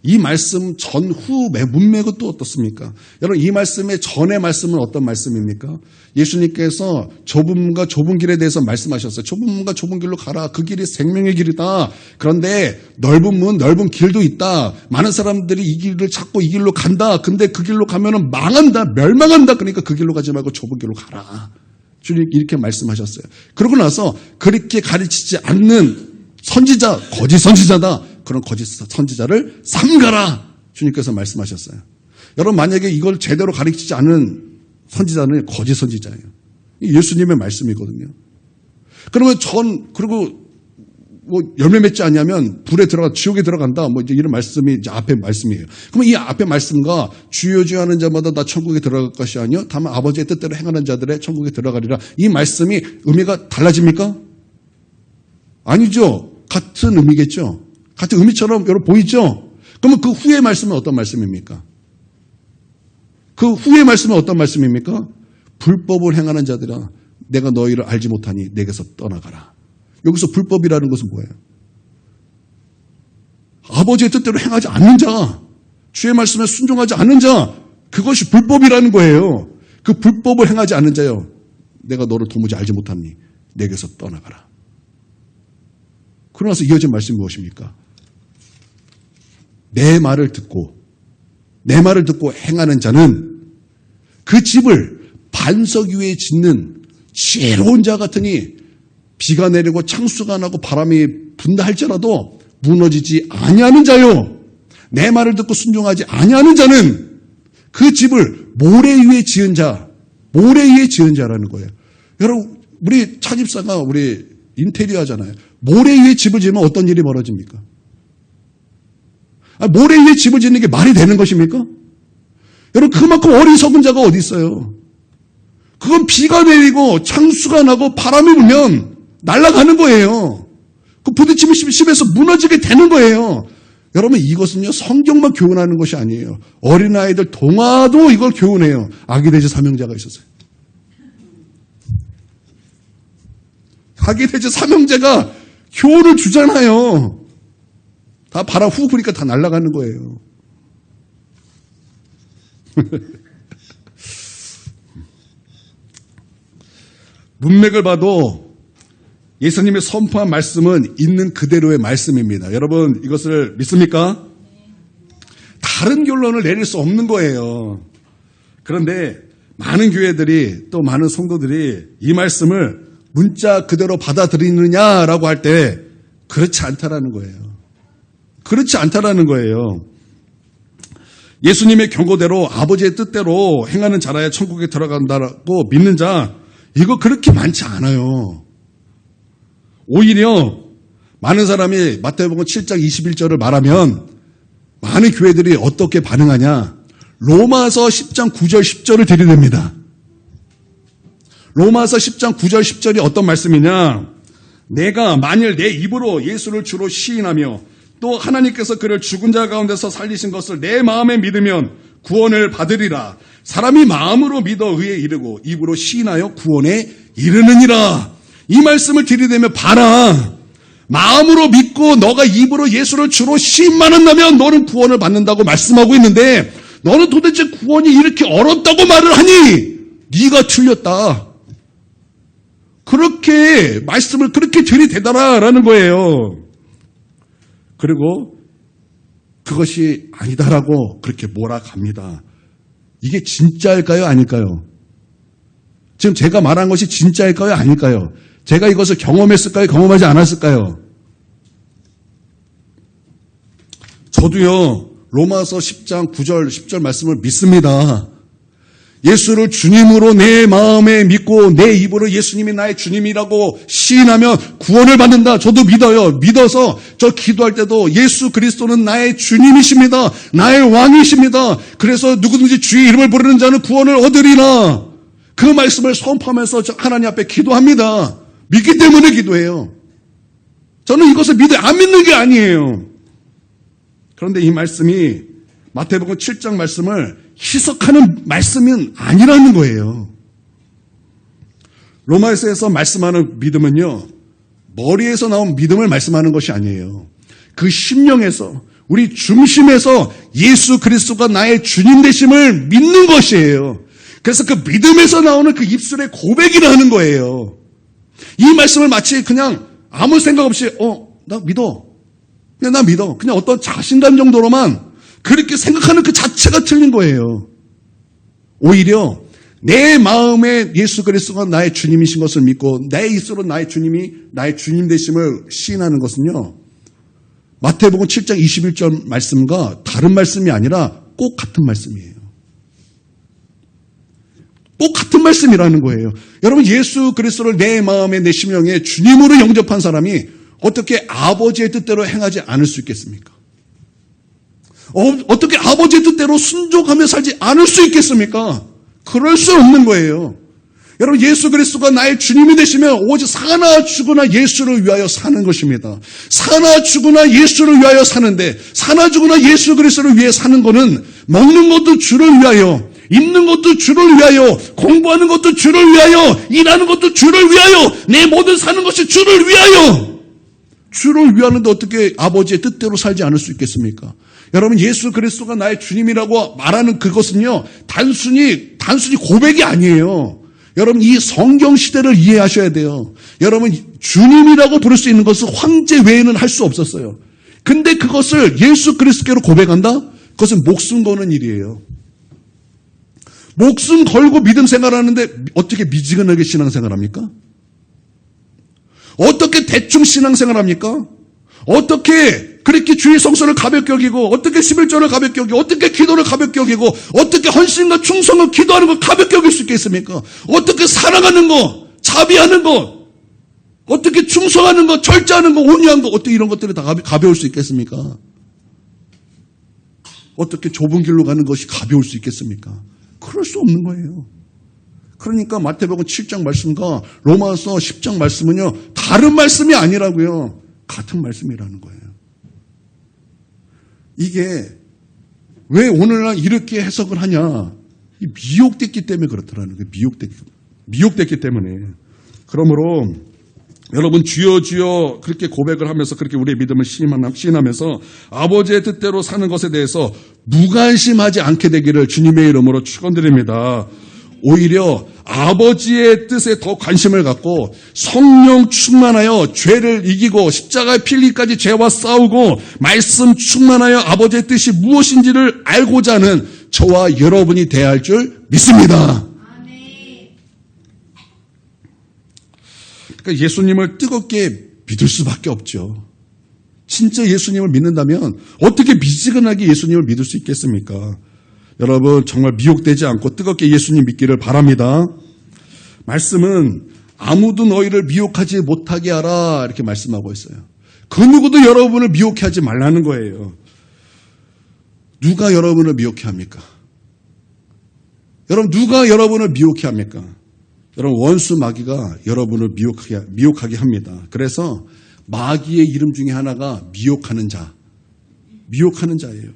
이 말씀 전후 문맥은 또 어떻습니까? 여러분 이 말씀의 전의 말씀은 어떤 말씀입니까? 예수님께서 좁은 문과 좁은 길에 대해서 말씀하셨어요. 좁은 문과 좁은 길로 가라. 그 길이 생명의 길이다. 그런데 넓은 문, 넓은 길도 있다. 많은 사람들이 이 길을 찾고 이 길로 간다. 근데 그 길로 가면은 망한다, 멸망한다. 그러니까 그 길로 가지 말고 좁은 길로 가라. 주님 이렇게 말씀하셨어요. 그러고 나서 그렇게 가르치지 않는 선지자, 거짓 선지자다. 그런 거짓 선지자를 삼가라. 주님께서 말씀하셨어요. 여러분 만약에 이걸 제대로 가르치지 않은 선지자는 거짓 선지자예요. 예수님의 말씀이거든요. 그러면 그리고 뭐 열매 맺지 않냐면 불에 지옥에 들어간다. 뭐 이제 이런 말씀이 이제 앞에 말씀이에요. 그러면 이 앞에 말씀과 주여 주여 하는 자마다 다 천국에 들어갈 것이 아니요 다만 아버지의 뜻대로 행하는 자들의 천국에 들어가리라. 이 말씀이 의미가 달라집니까? 아니죠. 같은 의미겠죠. 같은 의미처럼 여러분 보이죠? 그러면 그 후의 말씀은 어떤 말씀입니까? 그 후의 말씀은 어떤 말씀입니까? 불법을 행하는 자들아 내가 너희를 알지 못하니 내게서 떠나가라. 여기서 불법이라는 것은 뭐예요? 아버지의 뜻대로 행하지 않는 자, 주의 말씀에 순종하지 않는 자, 그것이 불법이라는 거예요. 그 불법을 행하지 않는 자요. 내가 너를 도무지 알지 못하니 내게서 떠나가라. 그러나서 이어진 말씀이 무엇입니까? 내 말을 듣고 행하는 자는 그 집을 반석 위에 짓는 지혜로운 자 같으니 비가 내리고 창수가 나고 바람이 분다 할지라도 무너지지 아니하는 자요. 내 말을 듣고 순종하지 아니하는 자는 그 집을 모래 위에 지은 자라는 거예요. 여러분 우리 차집사가 우리 인테리어 하잖아요. 모래 위에 집을 지으면 어떤 일이 벌어집니까? 모래 위에 집을 짓는 게 말이 되는 것입니까? 여러분 그만큼 어리석은 자가 어디 있어요? 그건 비가 내리고 창수가 나고 바람이 불면 날아가는 거예요. 그 부딪히면 집에서 무너지게 되는 거예요. 여러분 이것은요 성경만 교훈하는 것이 아니에요. 어린아이들 동화도 이걸 교훈해요. 아기돼지 사명자가 있었어요. 아기돼지 사명자가 교훈을 주잖아요. 다 바람 후 부니까 다 날아가는 거예요. 문맥을 봐도 예수님이 선포한 말씀은 있는 그대로의 말씀입니다. 여러분 이것을 믿습니까? 다른 결론을 내릴 수 없는 거예요. 그런데 많은 교회들이 또 많은 성도들이 이 말씀을 문자 그대로 받아들이느냐라고 할 때 그렇지 않다라는 거예요. 그렇지 않다라는 거예요. 예수님의 경고대로 아버지의 뜻대로 행하는 자라야 천국에 들어간다고 믿는 자 이거 그렇게 많지 않아요. 오히려 많은 사람이 마태복음 7장 21절을 말하면 많은 교회들이 어떻게 반응하냐. 로마서 10장 9절 10절을 들이댑니다. 로마서 10장 9절 10절이 어떤 말씀이냐. 내가 만일 내 입으로 예수를 주로 시인하며 또 하나님께서 그를 죽은 자 가운데서 살리신 것을 내 마음에 믿으면 구원을 받으리라. 사람이 마음으로 믿어 의에 이르고 입으로 시인하여 구원에 이르느니라. 이 말씀을 들이대면 봐라. 마음으로 믿고 너가 입으로 예수를 주로 시인만 한다면 너는 구원을 받는다고 말씀하고 있는데 너는 도대체 구원이 이렇게 어렵다고 말을 하니 네가 틀렸다. 그렇게 말씀을 그렇게 들이대더라라는 거예요. 그리고 그것이 아니다라고 그렇게 몰아갑니다. 이게 진짜일까요? 아닐까요? 지금 제가 말한 것이 진짜일까요? 아닐까요? 제가 이것을 경험했을까요? 경험하지 않았을까요? 저도요. 로마서 10장 9절 10절 말씀을 믿습니다. 예수를 주님으로 내 마음에 믿고 내 입으로 예수님이 나의 주님이라고 시인하면 구원을 받는다. 저도 믿어요. 믿어서 저 기도할 때도 예수 그리스도는 나의 주님이십니다. 나의 왕이십니다. 그래서 누구든지 주의 이름을 부르는 자는 구원을 얻으리라. 그 말씀을 선포하면서 하나님 앞에 기도합니다. 믿기 때문에 기도해요. 저는 이것을 안 믿는 게 아니에요. 그런데 이 말씀이 마태복음 7장 말씀을 희석하는 말씀은 아니라는 거예요. 로마서에서 말씀하는 믿음은요, 머리에서 나온 믿음을 말씀하는 것이 아니에요. 그 심령에서, 우리 중심에서 예수 그리스도가 나의 주님 되심을 믿는 것이에요. 그래서 그 믿음에서 나오는 그 입술의 고백이라는 거예요. 이 말씀을 마치 그냥 아무 생각 없이, 나 믿어. 그냥 나 믿어. 그냥 어떤 자신감 정도로만 그렇게 생각하는 그 자체가 틀린 거예요. 오히려 내 마음에 예수 그리스도가 나의 주님이신 것을 믿고 내 입술로 나의 주님이 나의 주님 되심을 시인하는 것은요, 마태복음 7장 21절 말씀과 다른 말씀이 아니라 꼭 같은 말씀이에요. 꼭 같은 말씀이라는 거예요. 여러분, 예수 그리스도를 내 마음에 내 심령에 주님으로 영접한 사람이 어떻게 아버지의 뜻대로 행하지 않을 수 있겠습니까? 어떻게 아버지의 뜻대로 순종하며 살지 않을 수 있겠습니까? 그럴 수 없는 거예요. 여러분, 예수 그리스도가 나의 주님이 되시면 오직 사나 죽으나 예수를 위하여 사는 것입니다. 사나 죽으나 예수를 위하여 사는데, 사나 죽으나 예수 그리스도를 위해 사는 것은 먹는 것도 주를 위하여, 입는 것도 주를 위하여, 공부하는 것도 주를 위하여, 일하는 것도 주를 위하여, 내 모든 사는 것이 주를 위하여. 주를 위하는데 어떻게 아버지의 뜻대로 살지 않을 수 있겠습니까? 여러분, 예수 그리스도가 나의 주님이라고 말하는 그것은요, 단순히 고백이 아니에요. 여러분, 이 성경 시대를 이해하셔야 돼요. 여러분, 주님이라고 부를 수 있는 것은 황제 외에는 할 수 없었어요. 근데 그것을 예수 그리스도께로 고백한다? 그것은 목숨 거는 일이에요. 목숨 걸고 믿음 생활하는데 어떻게 미지근하게 신앙생활합니까? 어떻게 대충 신앙생활합니까? 어떻게 그렇게 주의 성서를 가볍게 여기고, 어떻게 11조를 가볍게 여기고, 어떻게 기도를 가볍게 여기고, 어떻게 헌신과 충성을 기도하는 걸 가볍게 여길 수 있겠습니까? 어떻게 사랑하는 거, 자비하는 거, 어떻게 충성하는 거, 절제하는 거, 온유한 거, 어떻게 이런 것들이 다 가벼울 수 있겠습니까? 어떻게 좁은 길로 가는 것이 가벼울 수 있겠습니까? 그럴 수 없는 거예요. 그러니까 마태복음 7장 말씀과 로마서 10장 말씀은요, 다른 말씀이 아니라고요. 같은 말씀이라는 거예요. 이게 왜 오늘날 이렇게 해석을 하냐? 미혹됐기 때문에 그렇더라는 거예요. 미혹됐기 때문에. 그러므로 여러분, 주여 주여 그렇게 고백을 하면서 그렇게 우리의 믿음을 시인하면서 아버지의 뜻대로 사는 것에 대해서 무관심하지 않게 되기를 주님의 이름으로 축원드립니다. 오히려 아버지의 뜻에 더 관심을 갖고 성령 충만하여 죄를 이기고 십자가에 필기까지 죄와 싸우고 말씀 충만하여 아버지의 뜻이 무엇인지를 알고자 하는 저와 여러분이 돼야 할 줄 믿습니다. 그러니까 예수님을 뜨겁게 믿을 수밖에 없죠. 진짜 예수님을 믿는다면 어떻게 미지근하게 예수님을 믿을 수 있겠습니까? 여러분, 정말 미혹되지 않고 뜨겁게 예수님 믿기를 바랍니다. 말씀은 아무도 너희를 미혹하지 못하게 하라 이렇게 말씀하고 있어요. 그 누구도 여러분을 미혹해 하지 말라는 거예요. 누가 여러분을 미혹해 합니까? 여러분, 누가 여러분을 미혹해 합니까? 여러분, 원수 마귀가 여러분을 미혹하게 합니다. 그래서 마귀의 이름 중에 하나가 미혹하는 자예요.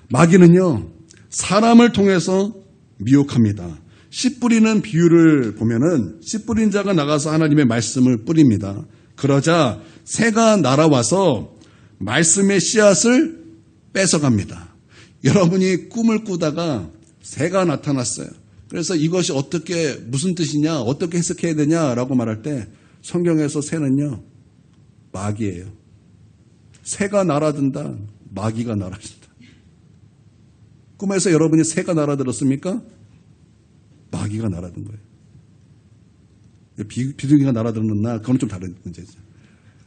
마귀는요, 사람을 통해서 미혹합니다. 씨 뿌리는 비유를 보면은 씨 뿌린 자가 나가서 하나님의 말씀을 뿌립니다. 그러자 새가 날아와서 말씀의 씨앗을 뺏어갑니다. 여러분이 꿈을 꾸다가 새가 나타났어요. 그래서 이것이 무슨 뜻이냐, 어떻게 해석해야 되냐라고 말할 때 성경에서 새는요, 마귀예요. 새가 날아든다, 마귀가 날아든다. 꿈에서 여러분이 새가 날아들었습니까? 마귀가 날아든 거예요. 비둘기가 날아들었나? 그건 좀 다른 문제죠.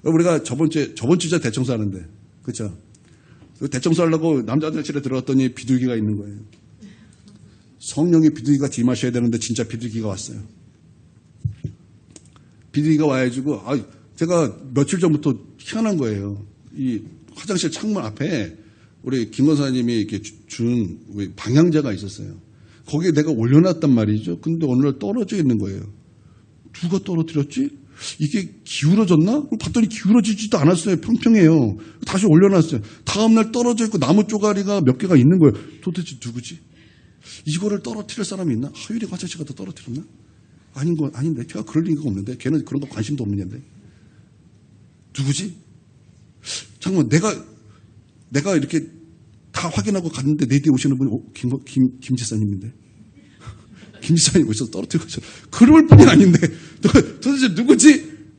우리가 저번 주에 대청소 하는데, 그렇죠? 대청소 하려고 남자들 집에 들어갔더니 비둘기가 있는 거예요. 성령의 비둘기같이 임하셔야 되는데 진짜 비둘기가 왔어요. 비둘기가 와가지고 제가 며칠 전부터 희한한 거예요. 이 화장실 창문 앞에 우리 김 권사님이 이렇게 준 방향제가 있었어요. 거기에 내가 올려놨단 말이죠. 근데 어느 날 떨어져 있는 거예요. 누가 떨어뜨렸지? 이게 기울어졌나? 봤더니 기울어지지도 않았어요. 평평해요. 다시 올려놨어요. 다음날 떨어져 있고 나무 쪼가리가 몇 개가 있는 거예요. 도대체 누구지? 이거를 떨어뜨릴 사람이 있나? 하율이 화장실 가다 떨어뜨렸나? 아닌데. 걔가 그럴 리가 없는데. 걔는 그런 거 관심도 없는 애인데. 누구지? 잠깐만, 내가 이렇게 다 확인하고 갔는데 내 뒤에 오시는 분이 김 지사님인데. 김 지사님 오셔서 떨어뜨리고 가셨어. 그럴 분이 아닌데. 도대체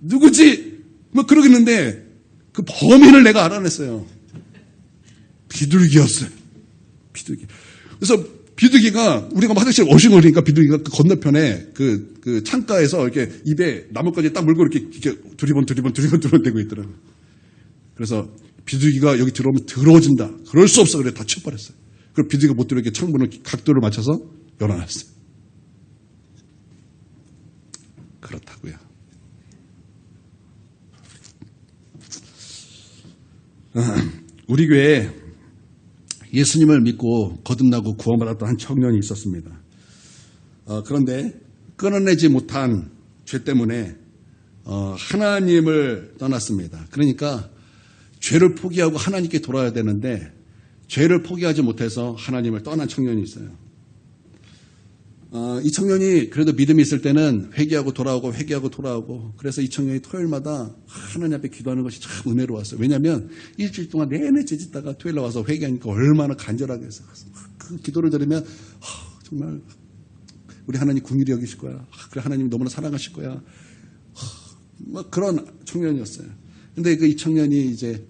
누구지? 막 그러겠는데 그 범인을 내가 알아냈어요. 비둘기였어요. 비둘기. 그래서 비둘기가 우리가 화장실 어싱거리니까 비둘기가 그 건너편에 그 창가에서 이렇게 입에 나뭇가지 딱 물고 이렇게 두리번 대고 있더라고요. 그래서 비둘기가 여기 들어오면 더러워진다. 그럴 수 없어. 그래 다 쳐버렸어요. 그리고 비둘기가 못 들어오게 창문을 각도를 맞춰서 열어놨어요. 그렇다고요. 우리 교회에 예수님을 믿고 거듭나고 구원받았던 한 청년이 있었습니다. 그런데 끊어내지 못한 죄 때문에 하나님을 떠났습니다. 그러니까 죄를 포기하고 하나님께 돌아야 되는데 죄를 포기하지 못해서 하나님을 떠난 청년이 있어요. 이 청년이 그래도 믿음이 있을 때는 회개하고 돌아오고 그래서 이 청년이 토요일마다 하나님 앞에 기도하는 것이 참 은혜로웠어요. 왜냐하면 일주일 동안 내내 째짓다가 토요일에 와서 회개하니까 얼마나 간절하게 해서 그 기도를 들으면 정말 우리 하나님 긍휼히 여기실 거야. 그래 하나님이 너무나 사랑하실 거야. 막 그런 청년이었어요. 근데 이 청년이 이제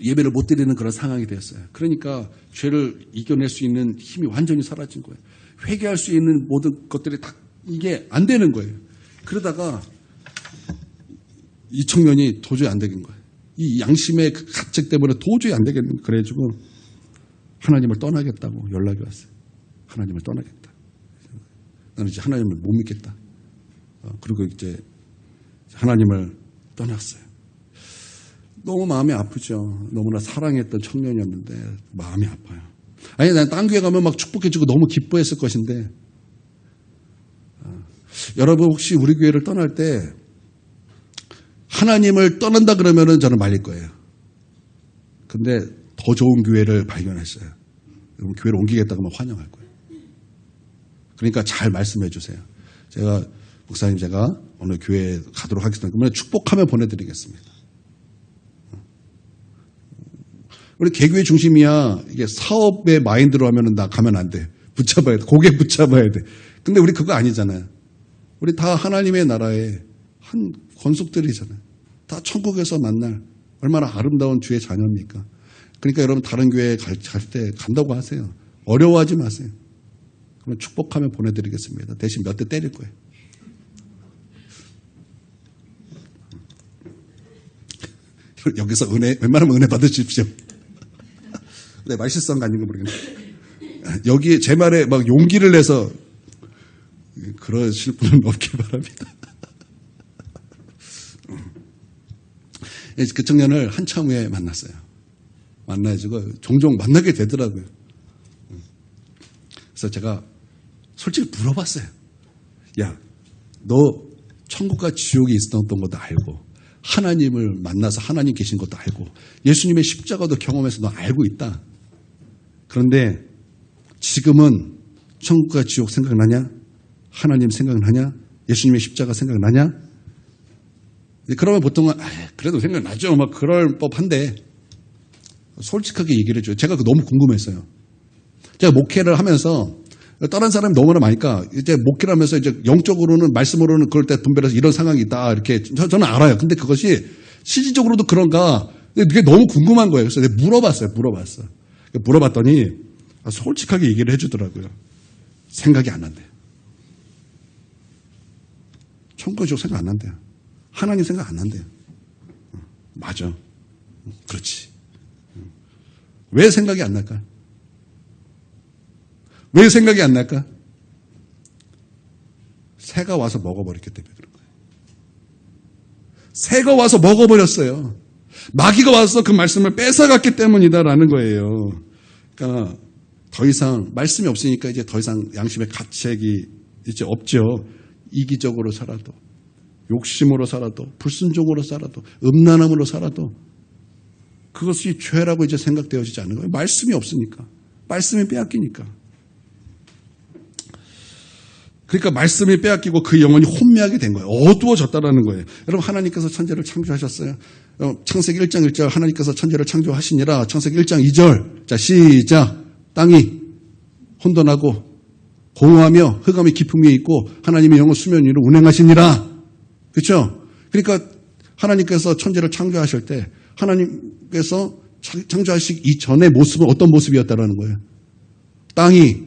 예배를 못 드리는 그런 상황이 됐어요. 그러니까 죄를 이겨낼 수 있는 힘이 완전히 사라진 거예요. 회개할 수 있는 모든 것들이 다 이게 안 되는 거예요. 그러다가 이 청년이 도저히 안 되는 거예요. 이 양심의 그 가책 때문에 도저히 안 되겠는 거예요. 그래가지고 하나님을 떠나겠다고 연락이 왔어요. 하나님을 떠나겠다. 나는 이제 하나님을 못 믿겠다. 그리고 이제 하나님을 떠났어요. 너무 마음이 아프죠. 너무나 사랑했던 청년이었는데 마음이 아파요. 아니, 난 딴 교회 가면 막 축복해주고 너무 기뻐했을 것인데, 여러분 혹시 우리 교회를 떠날 때 하나님을 떠난다 그러면은 저는 말릴 거예요. 근데 더 좋은 교회를 발견했어요. 여러분 교회를 옮기겠다고 하면 환영할 거예요. 그러니까 잘 말씀해 주세요. 목사님 제가 오늘 교회에 가도록 하겠습니다. 그러면 축복하며 보내드리겠습니다. 우리 개교의 중심이야. 이게 사업의 마인드로 하면은 나 가면 안 돼. 붙잡아야 돼. 고개 붙잡아야 돼. 근데 우리 그거 아니잖아요. 우리 다 하나님의 나라의 한 권속들이잖아요. 다 천국에서 만날 얼마나 아름다운 주의 자녀입니까? 그러니까 여러분 다른 교회 갈 때 간다고 하세요. 어려워하지 마세요. 그러면 축복하며 보내드리겠습니다. 대신 몇 대 때릴 거예요. 여기서 웬만하면 은혜 받으십시오. 네, 말실수한 거 아닌가 모르겠네. 여기에 제 말에 막 용기를 내서 그러실 분은 없길 바랍니다. 그 청년을 한참 후에 만났어요. 만나가지고 종종 만나게 되더라고요. 그래서 제가 솔직히 물어봤어요. 야, 너 천국과 지옥이 있었던 것도 알고 하나님을 만나서 하나님 계신 것도 알고 예수님의 십자가도 경험해서 너 알고 있다. 그런데 지금은 천국과 지옥 생각나냐? 하나님 생각나냐? 예수님의 십자가 생각나냐? 그러면 보통은 그래도 생각나죠. 막 그럴 법한데 솔직하게 얘기를 해줘요. 제가 너무 궁금했어요. 제가 목회를 하면서 다른 사람이 너무나 많으니까 이제 목회를 하면서 이제 영적으로는 말씀으로는 그럴 때 분별해서 이런 상황이 있다 이렇게 저는 알아요. 근데 그것이 실질적으로도 그런가? 그게 너무 궁금한 거예요. 그래서 내가 물어봤어. 물어봤더니 솔직하게 얘기를 해주더라고요. 생각이 안 난대요. 천국과 지옥 생각 안 난대요. 하나님 생각 안 난대요. 맞아. 그렇지. 왜 생각이 안 날까요? 왜 생각이 안 날까? 새가 와서 먹어버렸기 때문에 그런 거예요. 새가 와서 먹어버렸어요. 마귀가 와서 그 말씀을 뺏어갔기 때문이다라는 거예요. 그러니까 더 이상 말씀이 없으니까 이제 더 이상 양심의 가책이 이제 없죠. 이기적으로 살아도, 욕심으로 살아도, 불순종으로 살아도, 음란함으로 살아도 그것이 죄라고 이제 생각되어지지 않는 거예요. 말씀이 없으니까. 말씀이 빼앗기니까. 그러니까 말씀이 빼앗기고 그 영혼이 혼미하게 된 거예요. 어두워졌다라는 거예요. 여러분, 하나님께서 천지를 창조하셨어요. 창세기 1장 1절 하나님께서 천지를 창조하시니라. 창세기 1장 2절. 자, 시작. 땅이 혼돈하고 공허하며 흑암이 깊음 위에 있고 하나님의 영은 수면 위로 운행하시니라. 그렇죠? 그러니까 하나님께서 천지를 창조하실 때 하나님께서 창조하시기 이전의 모습은 어떤 모습이었다라는 거예요. 땅이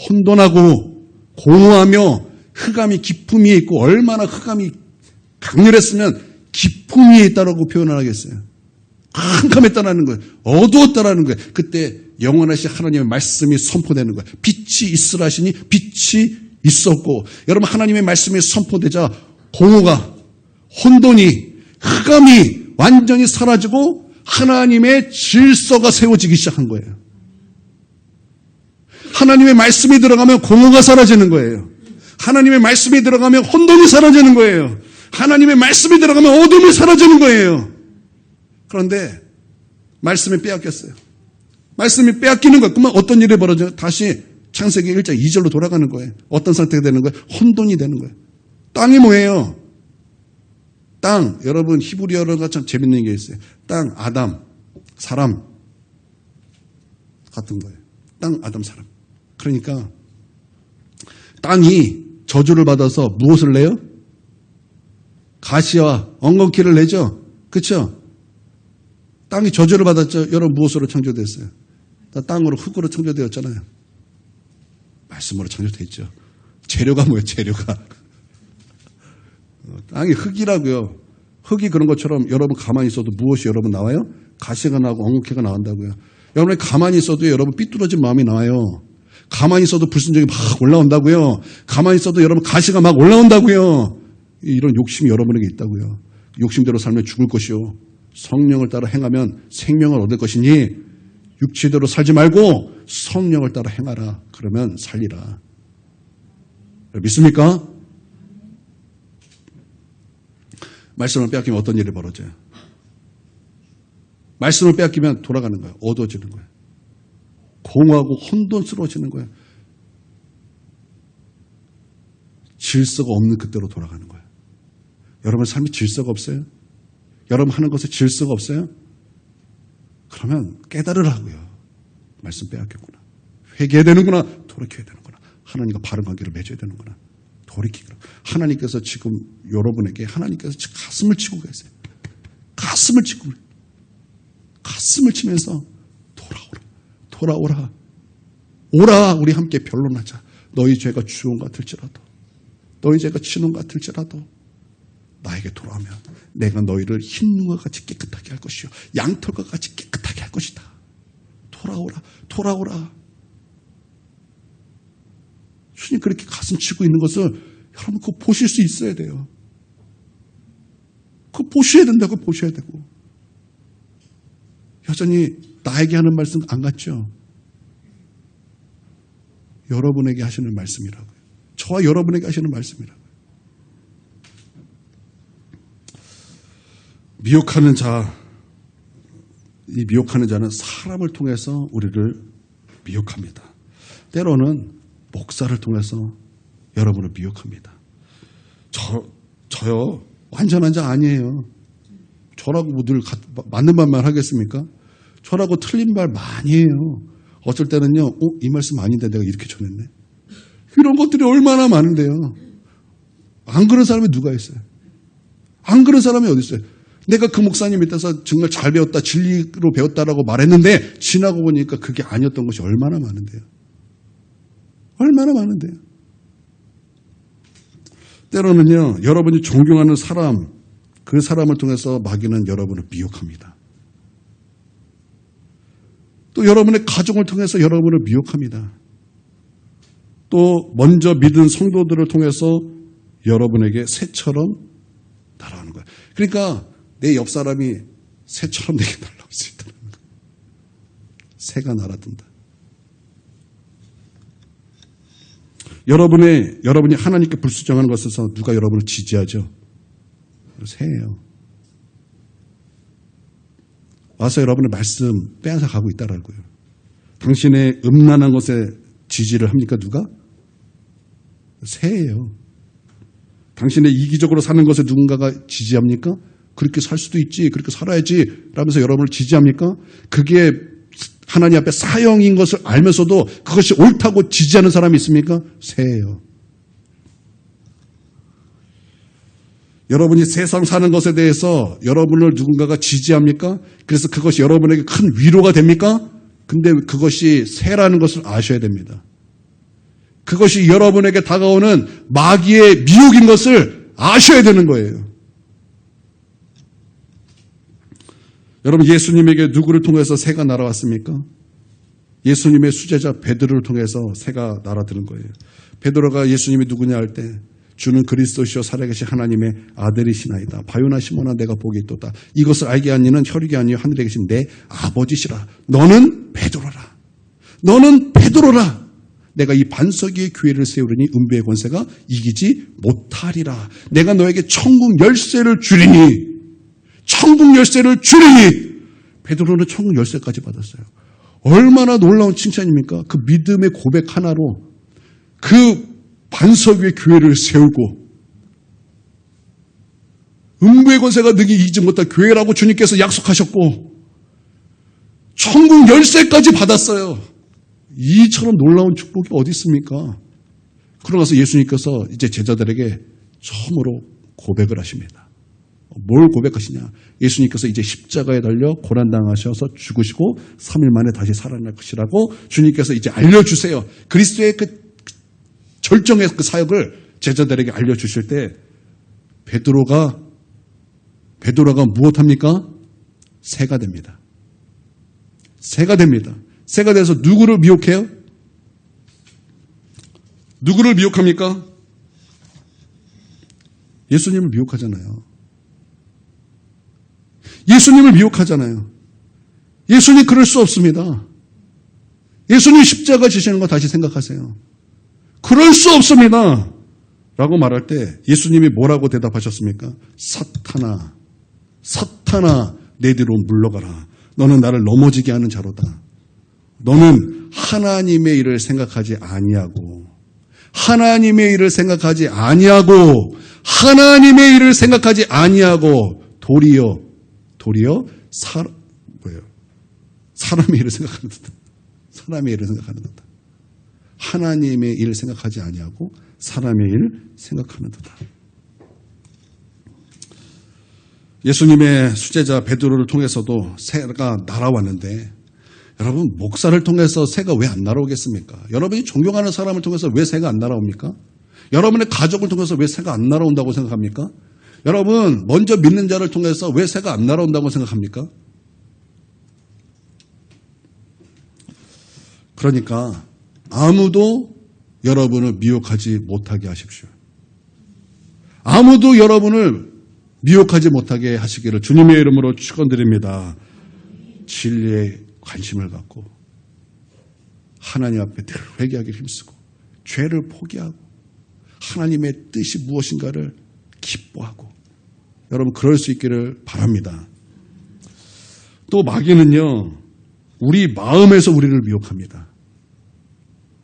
혼돈하고 공허하며 흑암이 깊음 위에 있고, 얼마나 흑암이 강렬했으면 깊음 위에 있다라고 표현을 하겠어요. 캄캄했다라는 거예요. 어두웠다라는 거예요. 그때 영원하신 하나님의 말씀이 선포되는 거예요. 빛이 있으라 하시니 빛이 있었고, 여러분, 하나님의 말씀이 선포되자 공허가, 혼돈이, 흑암이 완전히 사라지고 하나님의 질서가 세워지기 시작한 거예요. 하나님의 말씀이 들어가면 공허가 사라지는 거예요. 하나님의 말씀이 들어가면 혼돈이 사라지는 거예요. 하나님의 말씀이 들어가면 어둠이 사라지는 거예요. 그런데 말씀이 빼앗겼어요. 말씀이 빼앗기는 것, 그러면 어떤 일이 벌어져요? 다시 창세기 1장 2절로 돌아가는 거예요. 어떤 상태가 되는 거예요? 혼돈이 되는 거예요. 땅이 뭐예요? 땅, 여러분 히브리어가 참 재밌는 게 있어요. 땅, 아담, 사람 같은 거예요. 땅, 아담, 사람. 그러니까 땅이 저주를 받아서 무엇을 내요? 가시와 엉겅퀴를 내죠. 그렇죠? 땅이 저주를 받았죠. 여러분 무엇으로 창조됐어요? 땅으로, 흙으로 창조되었잖아요. 말씀으로 창조됐죠. 재료가 뭐예요? 재료가. 땅이 흙이라고요. 흙이 그런 것처럼 여러분 가만히 있어도 무엇이 여러분 나와요? 가시가 나오고 엉겅퀴가 나온다고요. 여러분이 가만히 있어도 여러분 삐뚤어진 마음이 나와요. 가만히 있어도 불순종이 막 올라온다고요. 가만히 있어도 여러분 가시가 막 올라온다고요. 이런 욕심이 여러분에게 있다고요. 욕심대로 살면 죽을 것이요, 성령을 따라 행하면 생명을 얻을 것이니 육체대로 살지 말고 성령을 따라 행하라. 그러면 살리라. 믿습니까? 말씀을 빼앗기면 어떤 일이 벌어져요? 말씀을 빼앗기면 돌아가는 거예요. 어두워지는 거예요. 공허하고 혼돈스러워지는 거예요. 질서가 없는 그때로 돌아가는 거예요. 여러분 삶에 질서가 없어요? 여러분 하는 것에 질서가 없어요? 그러면 깨달으라고요. 말씀 빼앗겼구나. 회개해야 되는구나. 돌이켜야 되는구나. 하나님과 바른 관계를 맺어야 되는구나. 돌이키라. 하나님께서 지금 여러분에게 하나님께서 가슴을 치고 계세요. 가슴을 치고, 가슴을 치면서 돌아오라. 돌아오라. 오라. 우리 함께 변론하자. 너희 죄가 주홍 같을지라도, 너희 죄가 진홍 같을지라도 나에게 돌아오면 내가 너희를 흰눈과 같이 깨끗하게 할 것이요, 양털과 같이 깨끗하게 할 것이다. 돌아오라. 돌아오라. 주님 그렇게 가슴 치고 있는 것을 여러분 그거 보실 수 있어야 돼요. 그거 보셔야 된다고. 보셔야 되고. 여전히 나에게 하는 말씀 안 같죠? 여러분에게 하시는 말씀이라고요. 저와 여러분에게 하시는 말씀이라고요. 미혹하는 자, 이 미혹하는 자는 사람을 통해서 우리를 미혹합니다. 때로는 목사를 통해서 여러분을 미혹합니다. 저요 완전한 자 아니에요. 저라고 뭐 늘 맞는 말만 하겠습니까? 저라고 틀린 말 많이 해요. 어쩔 때는요, 이 말씀 아닌데 내가 이렇게 전했네. 이런 것들이 얼마나 많은데요. 안 그런 사람이 누가 있어요? 안 그런 사람이 어디 있어요? 내가 그 목사님 밑에서 정말 잘 배웠다, 진리로 배웠다라고 말했는데 지나고 보니까 그게 아니었던 것이 얼마나 많은데요. 얼마나 많은데요. 때로는요, 여러분이 존경하는 사람, 그 사람을 통해서 마귀는 여러분을 미혹합니다. 또 여러분의 가정을 통해서 여러분을 미혹합니다. 또 먼저 믿은 성도들을 통해서 여러분에게 새처럼 날아오는 거예요. 그러니까 내 옆 사람이 새처럼 내게 날아올 수 있다는 거예요. 새가 날아든다. 여러분이 하나님께 불순종하는 것에서 누가 여러분을 지지하죠? 새예요. 와서 여러분의 말씀 빼앗아 가고 있다라고요. 당신의 음란한 것에 지지를 합니까? 누가? 새예요. 당신의 이기적으로 사는 것에 누군가가 지지합니까? 그렇게 살 수도 있지, 그렇게 살아야지 라면서 여러분을 지지합니까? 그게 하나님 앞에 사형인 것을 알면서도 그것이 옳다고 지지하는 사람이 있습니까? 새예요. 여러분이 세상 사는 것에 대해서 여러분을 누군가가 지지합니까? 그래서 그것이 여러분에게 큰 위로가 됩니까? 근데 그것이 새라는 것을 아셔야 됩니다. 그것이 여러분에게 다가오는 마귀의 미혹인 것을 아셔야 되는 거예요. 여러분, 예수님에게 누구를 통해서 새가 날아왔습니까? 예수님의 수제자 베드로를 통해서 새가 날아드는 거예요. 베드로가 예수님이 누구냐 할 때 주는 그리스도시요 살아계신 하나님의 아들이시나이다. 바요나 시몬아 내가 복이 있도다. 이것을 알게 한 이는 혈육이 아니요 하늘에 계신 내 아버지시라. 너는 베드로라. 너는 베드로라. 내가 이 반석 위에 교회를 세우려니 음부의 권세가 이기지 못하리라. 내가 너에게 천국 열쇠를 주리니. 천국 열쇠를 주리니. 베드로는 천국 열쇠까지 받았어요. 얼마나 놀라운 칭찬입니까? 그 믿음의 고백 하나로 그 반석 위에 교회를 세우고 음부의 권세가 능히 이기지 못할 교회라고 주님께서 약속하셨고 천국 열쇠까지 받았어요. 이처럼 놀라운 축복이 어디 있습니까? 그러고 나서 예수님께서 이제 제자들에게 처음으로 고백을 하십니다. 뭘 고백하시냐? 예수님께서 이제 십자가에 달려 고난당하셔서 죽으시고 3일 만에 다시 살아날 것이라고 주님께서 이제 알려주세요. 그리스도의 그 절정의 그 사역을 제자들에게 알려주실 때 베드로가 무엇합니까? 새가 됩니다. 새가 됩니다. 새가 돼서 누구를 미혹해요? 누구를 미혹합니까? 예수님을 미혹하잖아요. 예수님을 미혹하잖아요. 예수님 그럴 수 없습니다. 예수님 십자가 지시는 거 다시 생각하세요. 그럴 수 없습니다. 라고 말할 때 예수님이 뭐라고 대답하셨습니까? 사탄아 내 뒤로 물러가라. 너는 나를 넘어지게 하는 자로다. 너는 하나님의 일을 생각하지 아니하고 하나님의 일을 생각하지 아니하고 도리어 사람의 일을 생각하는 듯. 사람의 일을 생각하는 듯. 하나님의 일을 생각하지 아니하고 사람의 일을 생각하는 듯. 예수님의 수제자 베드로를 통해서도 새가 날아왔는데 여러분 목사를 통해서 새가 왜 안 날아오겠습니까? 여러분이 존경하는 사람을 통해서 왜 새가 안 날아옵니까? 여러분의 가족을 통해서 왜 새가 안 날아온다고 생각합니까? 여러분 먼저 믿는 자를 통해서 왜 새가 안 날아온다고 생각합니까? 그러니까 아무도 여러분을 미혹하지 못하게 하십시오. 아무도 여러분을 미혹하지 못하게 하시기를 주님의 이름으로 축원드립니다. 진리에 관심을 갖고 하나님 앞에 늘 회개하기를 힘쓰고 죄를 포기하고 하나님의 뜻이 무엇인가를 기뻐하고 여러분 그럴 수 있기를 바랍니다. 또 마귀는요. 우리 마음에서 우리를 미혹합니다.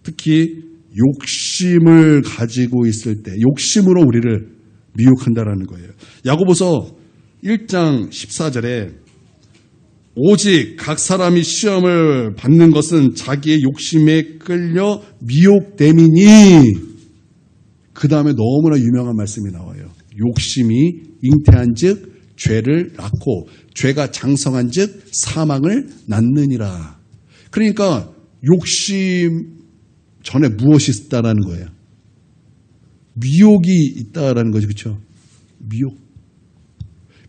특히 욕심을 가지고 있을 때 욕심으로 우리를 미혹한다라는 거예요. 야고보서 1장 14절에 오직 각 사람이 시험을 받는 것은 자기의 욕심에 끌려 미혹됨이니 그 다음에 너무나 유명한 말씀이 나와요. 욕심이 잉태한 즉 죄를 낳고 죄가 장성한 즉 사망을 낳느니라. 그러니까 욕심 전에 무엇이 있다라는 거예요? 미혹이 있다라는 거죠. 그렇죠?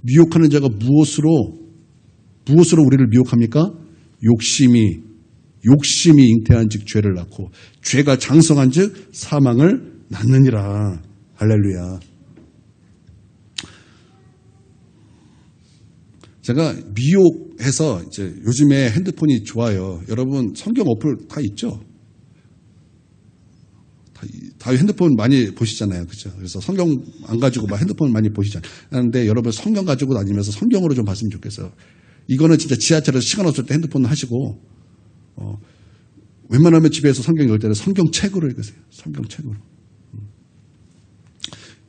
미혹하는 자가 무엇으로 우리를 미혹합니까? 욕심이 욕심이 잉태한 즉 죄를 낳고 죄가 장성한 즉 사망을 낳느니라. 할렐루야. 제가 미혹해서 이제 요즘에 핸드폰이 좋아요. 여러분 성경 어플 다 있죠? 다 핸드폰 많이 보시잖아요. 그죠? 그래서 성경 안 가지고 막 핸드폰 많이 보시잖아요. 그런데 여러분 성경 가지고 다니면서 성경으로 좀 봤으면 좋겠어요. 이거는 진짜 지하철에서 시간 없을 때 핸드폰 하시고, 웬만하면 집에서 성경 읽을 때는 성경책으로 읽으세요. 성경책으로.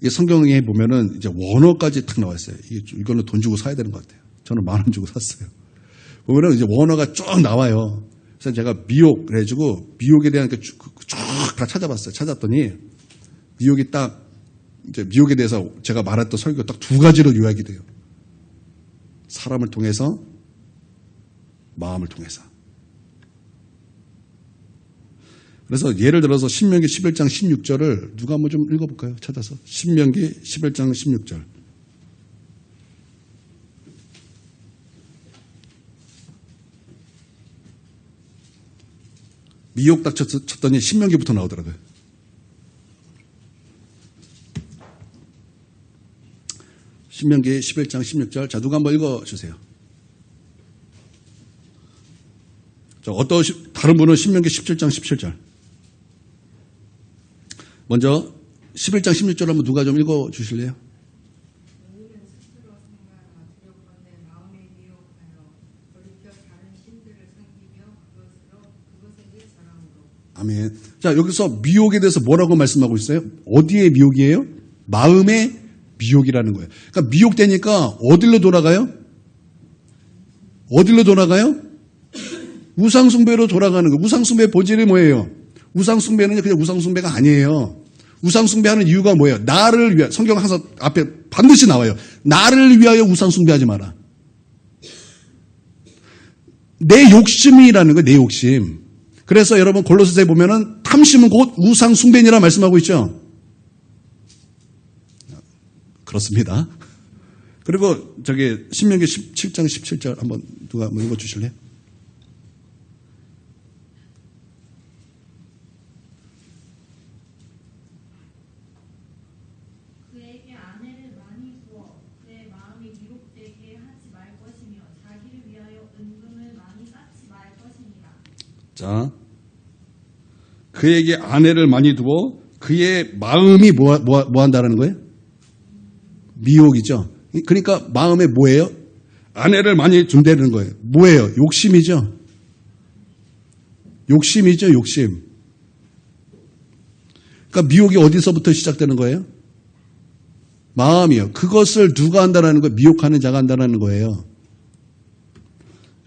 이게 성경에 보면은 이제 원어까지 딱 나와 있어요. 이거는 돈 주고 사야 되는 것 같아요. 저는 10,000원 주고 샀어요. 보면은 이제 원어가 쭉 나와요. 그래서 제가 미혹, 그래가지고 미혹에 대한 쭉 다 찾아봤어요. 찾았더니 미혹이 딱, 이제 미혹에 대해서 제가 말했던 설교 딱 2가지로 요약이 돼요. 사람을 통해서, 마음을 통해서. 그래서 예를 들어서 신명기 11장 16절을 누가 한번 좀 읽어볼까요? 찾아서. 신명기 11장 16절. 미혹 딱 쳤더니 신명기부터 나오더라고요. 신명기 11장 16절. 자, 누가 한번 읽어주세요. 자, 다른 분은 신명기 17장 17절. 먼저 11장 16절 한번 누가 좀 읽어주실래요? 아멘. 자, 여기서 미혹에 대해서 뭐라고 말씀하고 있어요? 어디에 미혹이에요? 마음의 미혹이라는 거예요. 그러니까 미혹되니까 어디로 돌아가요? 어디로 돌아가요? 우상숭배로 돌아가는 거예요. 우상숭배의 본질이 뭐예요? 우상숭배는 그냥 우상숭배가 아니에요. 우상숭배하는 이유가 뭐예요? 나를 위하여, 성경 항상 앞에 반드시 나와요. 나를 위하여 우상숭배하지 마라. 내 욕심이라는 거예요. 내 욕심. 그래서 여러분 골로새서에 보면은 탐심은 곧 우상숭배니라 말씀하고 있죠. 그렇습니다. 그리고 저기 신명기 17장 17절 한번 누가 한번 읽어 주실래요? 그에게 아내를 많이 두어 그의 마음이 미혹되게 하지 말 것이며 자기를 위하여 은금을 많이 쌓지 말 것이니라. 자, 그에게 아내를 많이 두어 그의 마음이 뭐 한다라는 거예요? 미혹이죠. 그러니까 마음에 뭐예요? 아내를 많이 둔다는 거예요. 뭐예요? 욕심이죠. 욕심이죠, 욕심. 그러니까 미혹이 어디서부터 시작되는 거예요? 마음이요. 그것을 누가 한다라는 거예요? 미혹하는 자가 한다라는 거예요.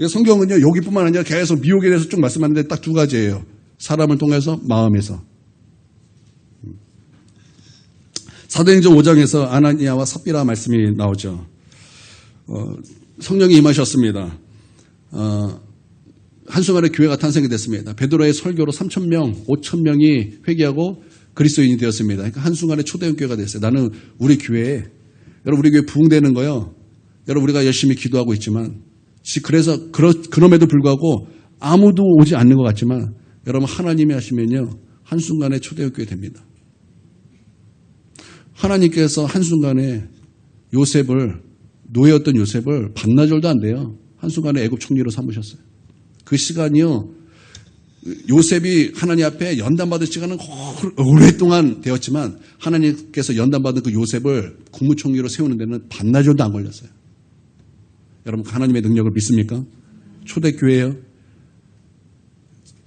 성경은요, 여기뿐만 아니라 계속 미혹에 대해서 쭉 말씀하는데 딱 2가지예요. 사람을 통해서, 마음에서. 사도행전 5장에서 아나니아와 삽비라 말씀이 나오죠. 성령이 임하셨습니다. 한순간에 교회가 탄생이 됐습니다. 베드로의 설교로 3,000명, 5,000명이 회개하고 그리스도인이 되었습니다. 그러니까 한순간에 초대형 교회가 됐어요. 나는 우리 교회에, 여러분 우리 교회 부흥되는 거요. 여러분 우리가 열심히 기도하고 있지만, 그래서 그럼에도 불구하고 아무도 오지 않는 것 같지만, 여러분 하나님이 하시면요, 한순간에 초대형 교회 됩니다. 하나님께서 한순간에 노예였던 요셉을 반나절도 안 돼요. 한순간에 애굽 총리로 삼으셨어요. 그 시간이요, 요셉이 하나님 앞에 연단받을 시간은 오랫동안 되었지만 하나님께서 연단받은 그 요셉을 국무총리로 세우는 데는 반나절도 안 걸렸어요. 여러분 하나님의 능력을 믿습니까? 초대교회예요.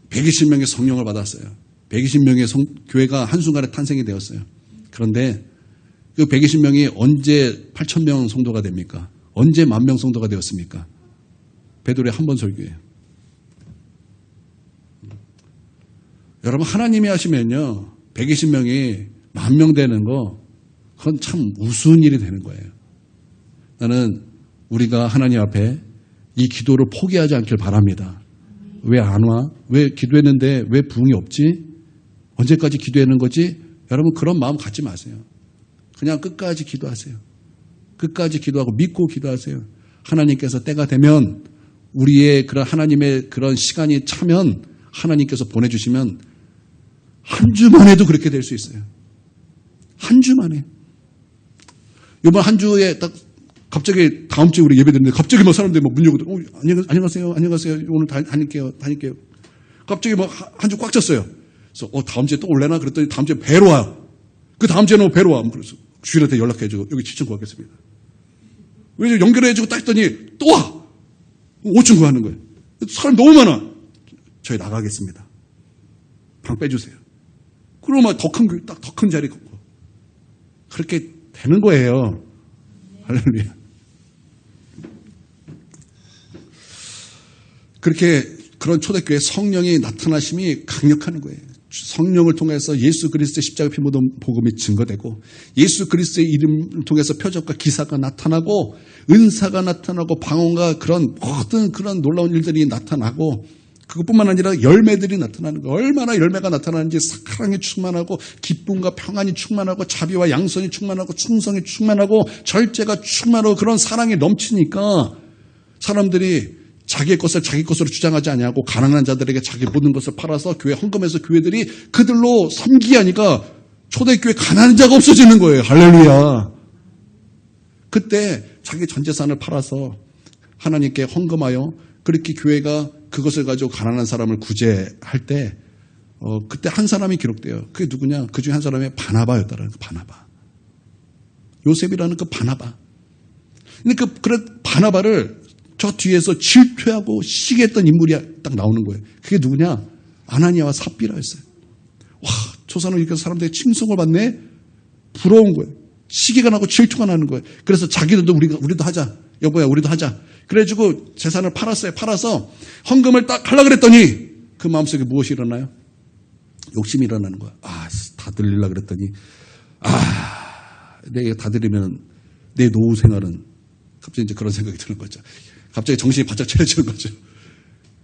120명의 성령을 받았어요. 120명의 교회가 한순간에 탄생이 되었어요. 그런데 그 120명이 언제 8,000명 성도가 됩니까? 언제 10,000명 성도가 되었습니까? 베드로의 한 번 설교예요. 여러분 하나님이 하시면요, 120명이 10,000명 되는 거, 그건 참 우스운 일이 되는 거예요. 나는 우리가 하나님 앞에 이 기도를 포기하지 않길 바랍니다. 왜 안 와? 왜 기도했는데 왜 부흥이 없지? 언제까지 기도하는 거지? 여러분 그런 마음 갖지 마세요. 그냥 끝까지 기도하세요. 끝까지 기도하고 믿고 기도하세요. 하나님께서 때가 되면, 우리의 그런 하나님의 그런 시간이 차면 하나님께서 보내주시면 한 주만 해도 그렇게 될 수 있어요. 한 주만에. 이번 한 주에 딱 갑자기 다음 주에 우리 예배 드리는데 갑자기 막 사람들이 막 문 열고 안녕하세요. 오늘 다닐게요. 갑자기 막 한 주 꽉 찼어요. 그래서 다음 주에 또 올래나 그랬더니 다음 주에 배로 와요. 그 다음 주에는 배로 와. 그래서 주일한테 연락해주고 여기 7층 구하겠습니다. 왜 연결해주고 딱 했더니 또 와. 5층 구하는 거예요. 사람 너무 많아. 저희 나가겠습니다. 방 빼주세요. 그러면 더 큰 자리 걷고. 그렇게 되는 거예요. 할렐루야. 그렇게 그런 초대교회 성령의 나타나심이 강력한 거예요. 성령을 통해서 예수 그리스도의 십자가 피 묻은 복음이 증거되고 예수 그리스도의 이름을 통해서 표적과 기사가 나타나고 은사가 나타나고 방언과 그런 모든 그런 놀라운 일들이 나타나고 그것뿐만 아니라 열매들이 나타나는 거예요. 얼마나 열매가 나타나는지 사랑이 충만하고 기쁨과 평안이 충만하고 자비와 양선이 충만하고 충성이 충만하고 절제가 충만하고 그런 사랑이 넘치니까 사람들이 자기의 것을 자기 것으로 주장하지 아니하고 가난한 자들에게 자기 모든 것을 팔아서 교회 헌금해서 교회들이 그들로 섬기게 하니까 초대교회 가난한 자가 없어지는 거예요. 할렐루야. 그때 자기 전 재산을 팔아서 하나님께 헌금하여 그렇게 교회가 그것을 가지고 가난한 사람을 구제할 때 그때 한 사람이 기록돼요. 그게 누구냐? 그 중에 한 사람이 바나바였다라는 거. 바나바. 요셉이라는 그 바나바. 근데 그 바나바를 저 뒤에서 질투하고 시기했던 인물이 딱 나오는 거예요. 그게 누구냐? 아나니아와 삽비라였어요. 와, 저 사람은 이렇게 사람들의 칭송을 받네? 부러운 거예요. 시기가 나고 질투가 나는 거예요. 그래서 자기들도 우리도 하자. 여보야, 우리도 하자. 그래가지고 재산을 팔았어요. 팔아서 헌금을 딱 하려고 그랬더니 그 마음속에 무엇이 일어나요? 욕심이 일어나는 거야. 다 드리려고 그랬더니 내가 다 드리면 내 노후 생활은 갑자기 이제 그런 생각이 드는 거죠. 갑자기 정신이 바짝 차려지는 거죠.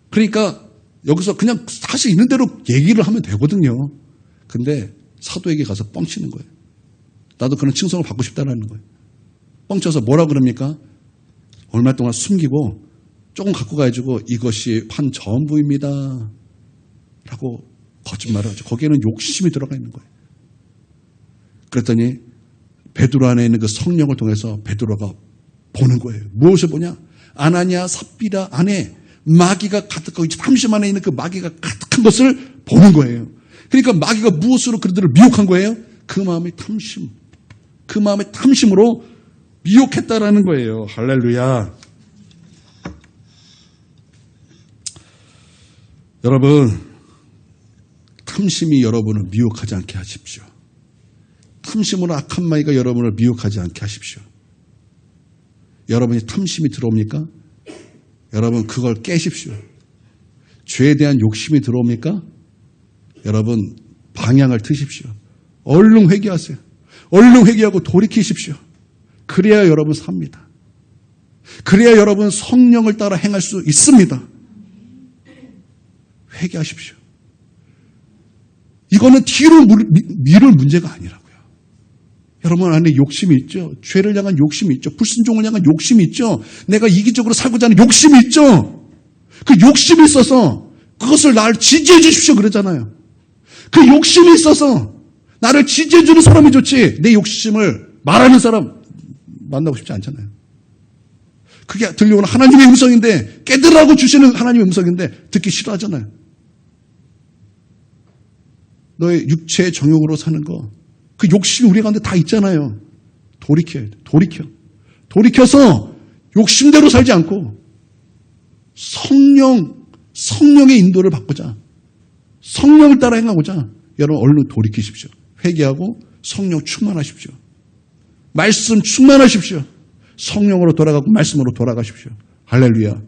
그러니까 여기서 그냥 사실 있는 대로 얘기를 하면 되거든요. 근데 사도에게 가서 뻥치는 거예요. 나도 그런 칭송을 받고 싶다는 거예요. 뻥쳐서 뭐라 그럽니까? 얼마 동안 숨기고 조금 갖고 가가지고 이것이 판 전부입니다. 라고 거짓말을 하죠. 거기에는 욕심이 들어가 있는 거예요. 그랬더니 베드로 안에 있는 그 성령을 통해서 베드로가 보는 거예요. 무엇을 보냐? 아나니아 삽비라 안에 마귀가 가득하고 30 안에 있는 그 마귀가 가득한 것을 보는 거예요. 그러니까 마귀가 무엇으로 그들을 미혹한 거예요? 그 마음의 탐심. 그 마음의 탐심으로 미혹했다라는 거예요. 할렐루야. 여러분, 탐심이 여러분을 미혹하지 않게 하십시오. 탐심으로 악한 마귀가 여러분을 미혹하지 않게 하십시오. 여러분이 탐심이 들어옵니까? 여러분 그걸 깨십시오. 죄에 대한 욕심이 들어옵니까? 여러분 방향을 트십시오. 얼른 회개하세요. 얼른 회개하고 돌이키십시오. 그래야 여러분 삽니다. 그래야 여러분 성령을 따라 행할 수 있습니다. 회개하십시오. 이거는 뒤로 미룰 문제가 아니라고요. 여러분 안에 욕심이 있죠. 죄를 향한 욕심이 있죠. 불순종을 향한 욕심이 있죠. 내가 이기적으로 살고자 하는 욕심이 있죠. 그 욕심이 있어서 그것을 나를 지지해 주십시오 그러잖아요. 그 욕심이 있어서 나를 지지해 주는 사람이 좋지 내 욕심을 말하는 사람 만나고 싶지 않잖아요. 그게 들려오는 하나님의 음성인데 깨달으라고 주시는 하나님의 음성인데 듣기 싫어하잖아요. 너의 육체의 정욕으로 사는 거 그 욕심이 우리 가운데 다 있잖아요. 돌이켜야 돼. 돌이켜서 욕심대로 살지 않고 성령의 인도를 받고자 성령을 따라 행하고자 여러분 얼른 돌이키십시오. 회개하고 성령 충만하십시오. 말씀 충만하십시오. 성령으로 돌아가고 말씀으로 돌아가십시오. 할렐루야.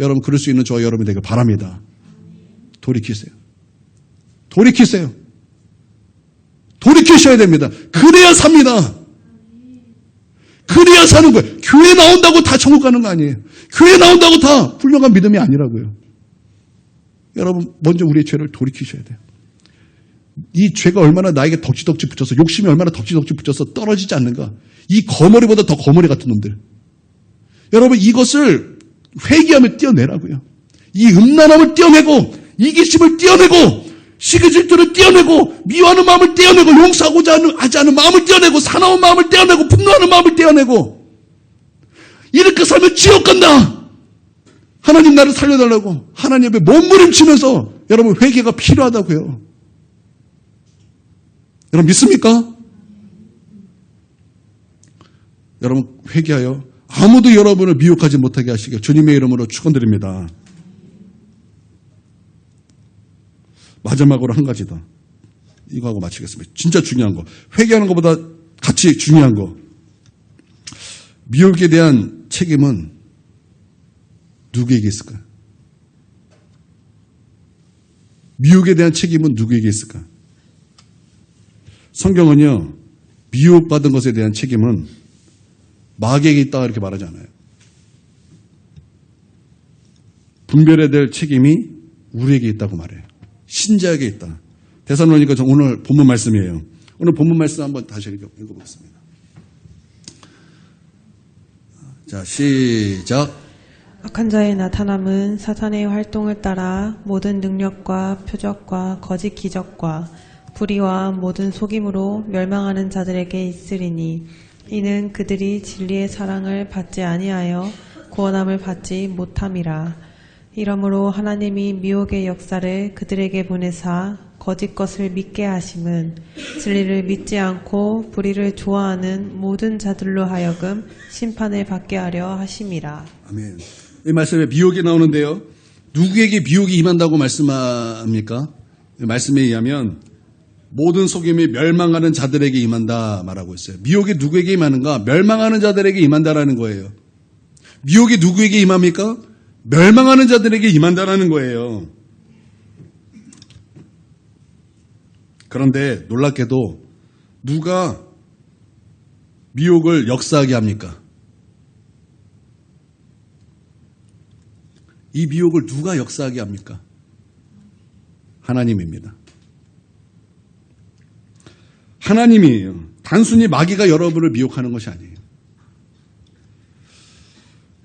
여러분 그럴 수 있는 저와 여러분이 되길 바랍니다. 돌이키세요. 돌이키셔야 됩니다. 그래야 삽니다. 그래야 사는 거예요. 교회 나온다고 다 천국 가는 거 아니에요. 교회 나온다고 다 훌륭한 믿음이 아니라고요. 여러분 먼저 우리의 죄를 돌이키셔야 돼요. 이 죄가 얼마나 나에게 덕지덕지 붙여서 욕심이 얼마나 덕지덕지 붙여서 떨어지지 않는가. 이 거머리보다 더 거머리 같은 놈들. 여러분 이것을 회개하며 떼어내라고요. 이 음란함을 떼어내고 이기심을 떼어내고 시기 질투를 떼어내고 미워하는 마음을 떼어내고 용서하고자 하지 않은 마음을 떼어내고 사나운 마음을 떼어내고 분노하는 마음을 떼어내고 이렇게 살면 지옥 간다. 하나님 나를 살려달라고 하나님 앞에 몸부림치면서 여러분 회개가 필요하다고요. 여러분 믿습니까? 여러분 회개하여 아무도 여러분을 미혹하지 못하게 하시길 주님의 이름으로 축원드립니다. 마지막으로 한 가지 더. 이거 하고 마치겠습니다. 진짜 중요한 거. 회개하는 것보다 같이 중요한 거. 미혹에 대한 책임은 누구에게 있을까요? 미혹에 대한 책임은 누구에게 있을까? 성경은요, 미혹받은 것에 대한 책임은 마귀에게 있다 이렇게 말하지 않아요. 분별해야 될 책임이 우리에게 있다고 말해요. 신자에게 있다. 데살로니가 오늘 본문 말씀이에요. 오늘 본문 말씀 한번 다시 읽어보겠습니다. 자, 시작. 악한 자의 나타남은 사탄의 활동을 따라 모든 능력과 표적과 거짓 기적과 불의와 모든 속임으로 멸망하는 자들에게 있으리니 이는 그들이 진리의 사랑을 받지 아니하여 구원함을 받지 못함이라. 이러므로 하나님이 미혹의 역사를 그들에게 보내사 거짓 것을 믿게 하심은 진리를 믿지 않고 불의를 좋아하는 모든 자들로 하여금 심판을 받게 하려 하심이라. 아멘. 이 말씀에 미혹이 나오는데요. 누구에게 미혹이 임한다고 말씀합니까? 이 말씀에 의하면 모든 속임이 멸망하는 자들에게 임한다 말하고 있어요. 미혹이 누구에게 임하는가? 멸망하는 자들에게 임한다라는 거예요. 미혹이 누구에게 임합니까? 멸망하는 자들에게 임한다라는 거예요. 그런데 놀랍게도 누가 미혹을 역사하게 합니까? 이 미혹을 누가 역사하게 합니까? 하나님입니다. 하나님이에요. 단순히 마귀가 여러분을 미혹하는 것이 아니에요.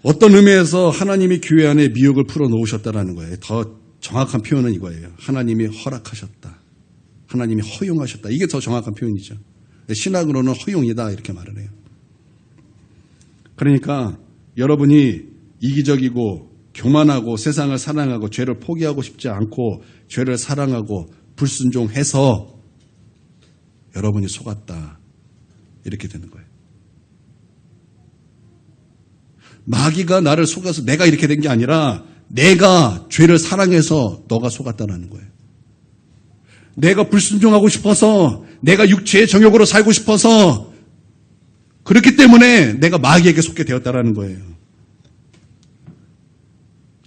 어떤 의미에서 하나님이 교회 안에 미혹을 풀어놓으셨다라는 거예요. 더 정확한 표현은 이거예요. 하나님이 허락하셨다. 하나님이 허용하셨다. 이게 더 정확한 표현이죠. 신학으로는 허용이다 이렇게 말을 해요. 그러니까 여러분이 이기적이고 교만하고 세상을 사랑하고 죄를 포기하고 싶지 않고 죄를 사랑하고 불순종해서 여러분이 속았다. 이렇게 되는 거예요. 마귀가 나를 속아서 내가 이렇게 된 게 아니라 내가 죄를 사랑해서 너가 속았다는 거예요. 내가 불순종하고 싶어서 내가 육체의 정욕으로 살고 싶어서 그렇기 때문에 내가 마귀에게 속게 되었다는 거예요.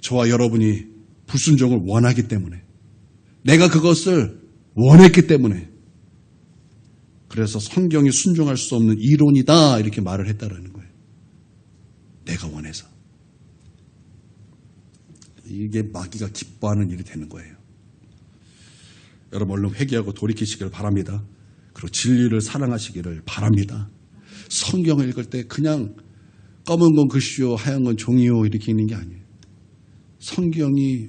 저와 여러분이 불순종을 원하기 때문에 내가 그것을 원했기 때문에 그래서 성경이 순종할 수 없는 이론이다 이렇게 말을 했다라는 거예요. 내가 원해서. 이게 마귀가 기뻐하는 일이 되는 거예요. 여러분 얼른 회개하고 돌이키시기를 바랍니다. 그리고 진리를 사랑하시기를 바랍니다. 성경을 읽을 때 그냥 검은 건 글씨요 하얀 건 종이요 이렇게 읽는 게 아니에요. 성경이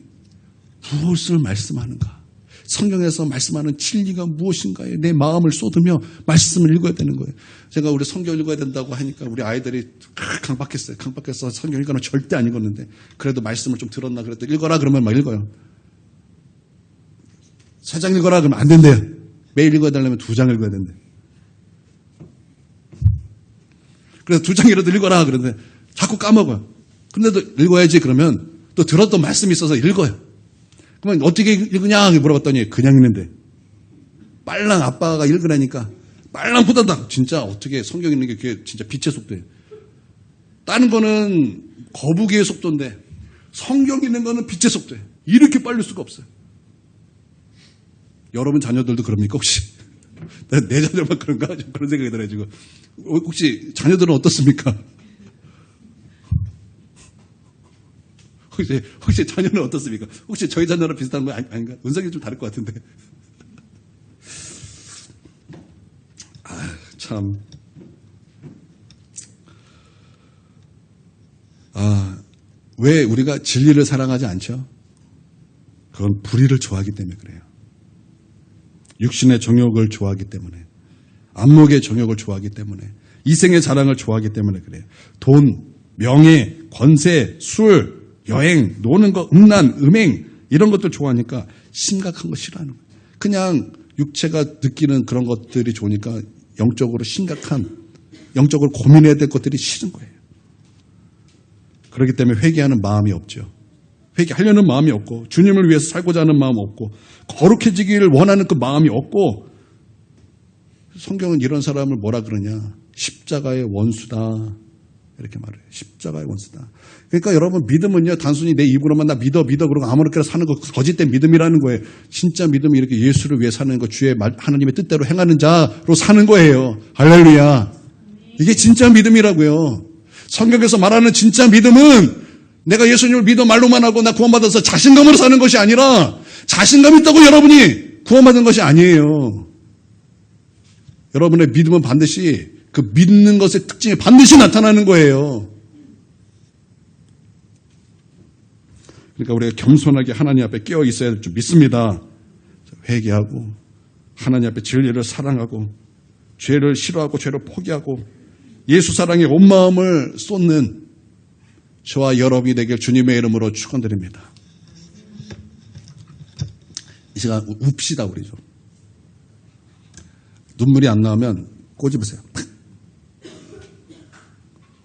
무엇을 말씀하는가? 성경에서 말씀하는 진리가 무엇인가에 내 마음을 쏟으며 말씀을 읽어야 되는 거예요. 제가 우리 성경 읽어야 된다고 하니까 우리 아이들이 강박했어요. 강박해서 성경 읽어는 절대 안 읽었는데 그래도 말씀을 좀 들었나 그랬더니 읽어라 그러면 막 읽어요. 3장 읽어라 그러면 안 된대요. 매일 읽어야 되려면 2장 읽어야 된대. 그래서 2장이라도 읽어라 그러는데 자꾸 까먹어요. 그런데도 읽어야지 그러면 또 들었던 말씀이 있어서 읽어요. 그러면 어떻게 읽으냐 물어봤더니 그냥 읽는데 빨랑 아빠가 읽으라니까 빨랑 후다닥 진짜 어떻게 성경 읽는 게 그게 진짜 빛의 속도예요. 다른 거는 거북이의 속도인데 성경 읽는 거는 빛의 속도예요. 이렇게 빨릴 수가 없어요. 여러분 자녀들도 그럽니까 혹시? 내 자녀만 그런가? 그런 생각이 들어요 지금. 혹시 자녀들은 어떻습니까? 혹시 자녀는 어떻습니까? 혹시 저희 자녀랑 비슷한 거 아닌가? 은성이 좀 다를 것 같은데. 참. 왜 우리가 진리를 사랑하지 않죠? 그건 불의를 좋아하기 때문에 그래요. 육신의 정욕을 좋아하기 때문에, 안목의 정욕을 좋아하기 때문에, 이생의 자랑을 좋아하기 때문에 그래요. 돈, 명예, 권세, 술, 여행, 노는 거, 음란, 음행 이런 것들 좋아하니까 심각한 거 싫어하는 거예요. 그냥 육체가 느끼는 그런 것들이 좋으니까 영적으로 심각한, 영적으로 고민해야 될 것들이 싫은 거예요. 그렇기 때문에 회개하는 마음이 없죠. 회개하려는 마음이 없고, 주님을 위해서 살고자 하는 마음 없고, 거룩해지기를 원하는 그 마음이 없고, 성경은 이런 사람을 뭐라 그러냐? 십자가의 원수다. 이렇게 말해요. 십자가의 원수다. 그러니까 여러분, 믿음은요, 단순히 내 입으로만 나 믿어 그러고 아무렇게나 사는 거 거짓된 믿음이라는 거예요. 진짜 믿음이 이렇게 예수를 위해 사는 거, 주의 말, 하나님의 뜻대로 행하는 자로 사는 거예요. 할렐루야. 이게 진짜 믿음이라고요. 성경에서 말하는 진짜 믿음은 내가 예수님을 믿어 말로만 하고 나 구원받아서 자신감으로 사는 것이 아니라, 자신감 있다고 여러분이 구원받은 것이 아니에요. 여러분의 믿음은 반드시 그 믿는 것의 특징이 반드시 나타나는 거예요. 그러니까 우리가 겸손하게 하나님 앞에 깨어 있어야 될 줄 믿습니다. 회개하고 하나님 앞에 진리를 사랑하고 죄를 싫어하고 죄를 포기하고 예수 사랑에 온 마음을 쏟는 저와 여러분이 되길 주님의 이름으로 축원드립니다. 이 시간 웁시다 우리 좀. 눈물이 안 나오면 꼬집으세요.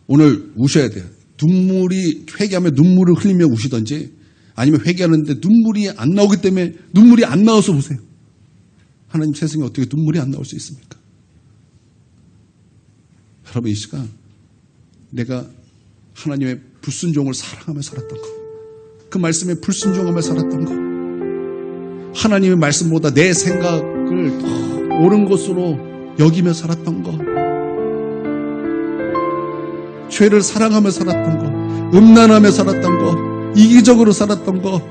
오늘 우셔야 돼요. 눈물이, 회개하면 눈물을 흘리며 우시든지, 아니면 회개하는데 눈물이 안 나오기 때문에 눈물이 안 나와서 우세요. 하나님 세상에 어떻게 눈물이 안 나올 수 있습니까? 여러분, 이 시간 내가 하나님의 불순종을 사랑하며 살았던 거, 그 말씀에 불순종하며 살았던 거, 하나님의 말씀보다 내 생각을 더 옳은 것으로 여기며 살았던 거, 죄를 사랑하며 살았던 거, 음란하며 살았던 거, 이기적으로 살았던 거,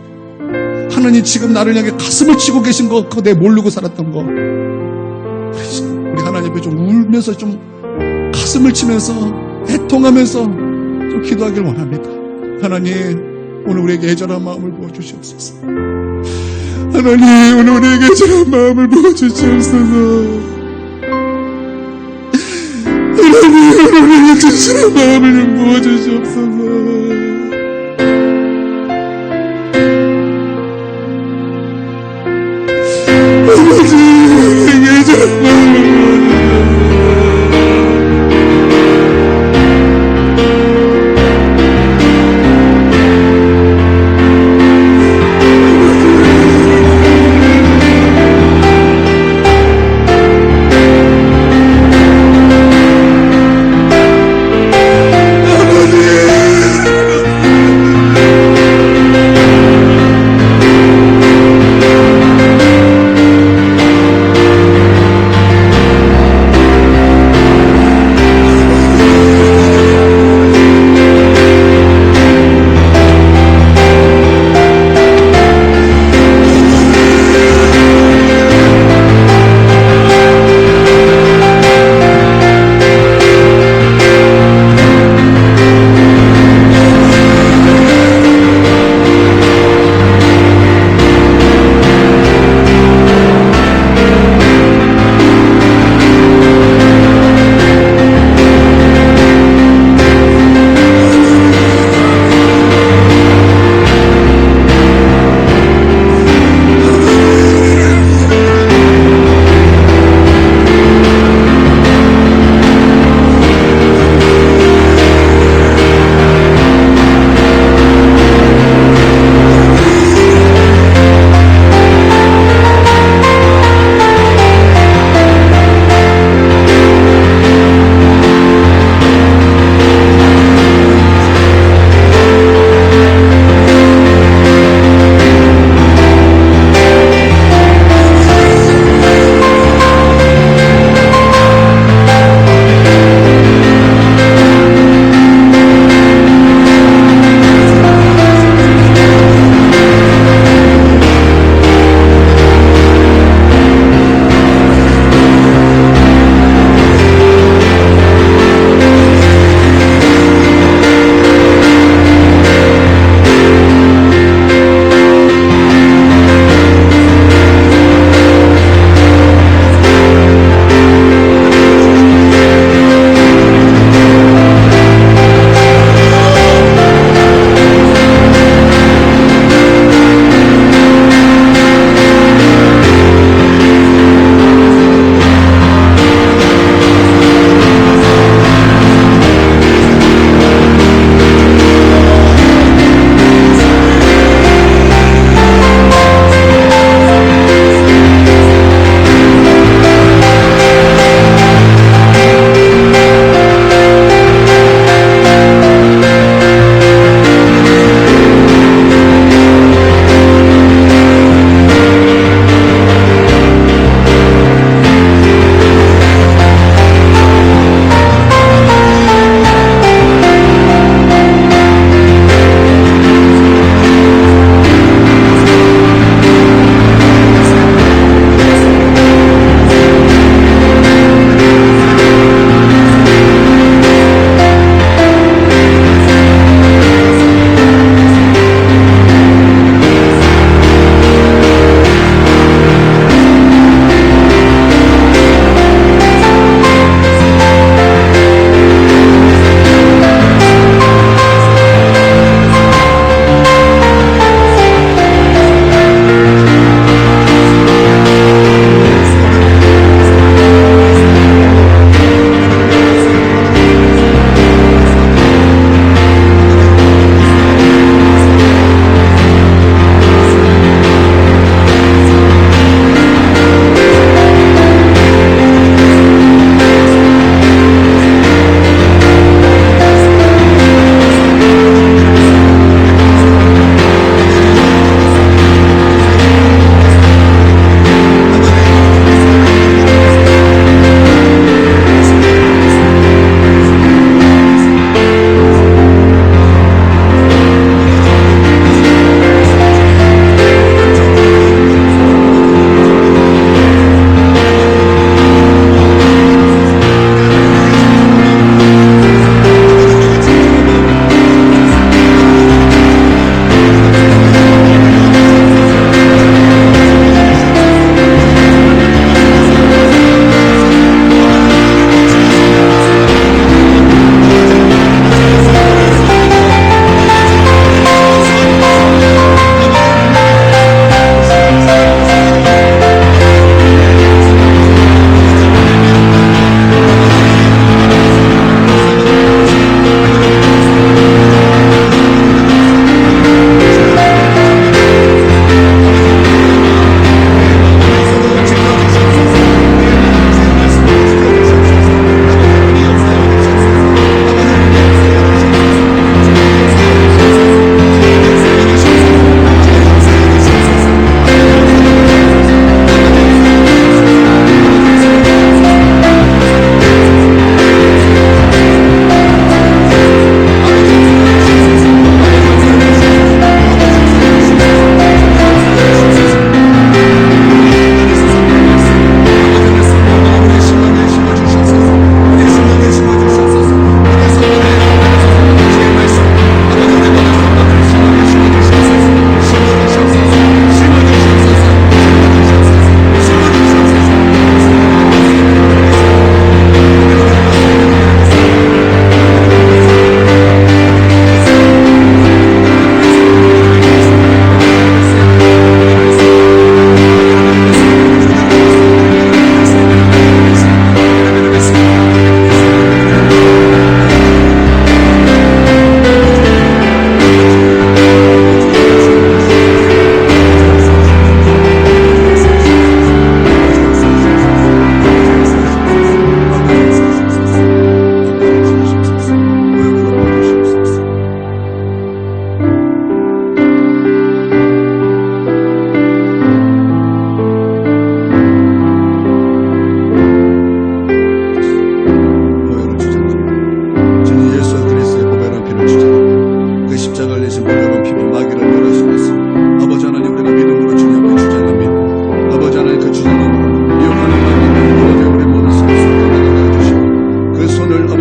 하나님 지금 나를 향해 가슴을 치고 계신 거, 그거 내가 모르고 살았던 거, 우리 하나님 앞에 좀 울면서 좀 가슴을 치면서 애통하면서 좀 기도하길 원합니다. 하나님, 오늘 우리에게 애절한 마음을 부어주시옵소서. 하나님, 오늘 우리에게 애절한 마음을 부어주시옵소서. 하나님, 오늘 우리에게 진실한 마음을 좀 부어주시옵소서. 아버지, 우리에게 애절한 마음을 부어주시옵소서.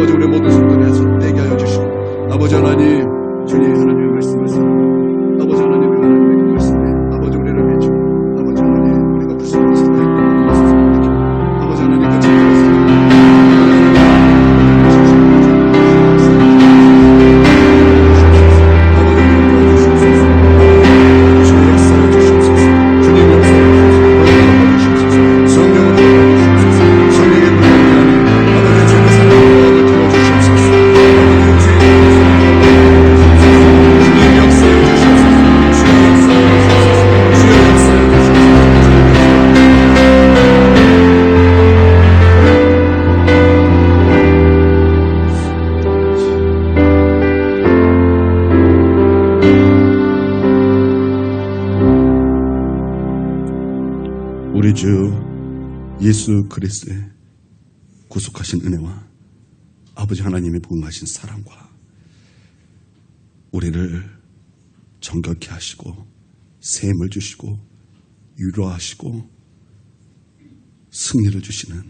아버지 우리 모든 성도들의 손 떼게 하여 주시고 아버지 하나님 주님 하나님의 말씀하시고 아버지 하나님의 그 말씀에 아버지 우리를 맺히고 아버지 하나님 우리가 구속을 살아있는 아버지 하나님 그 진리를 우리 주 예수 그리스도의 구속하신 은혜와 아버지 하나님의 부응하신 사랑과 우리를 정결케 하시고 샘을 주시고 위로하시고 승리를 주시는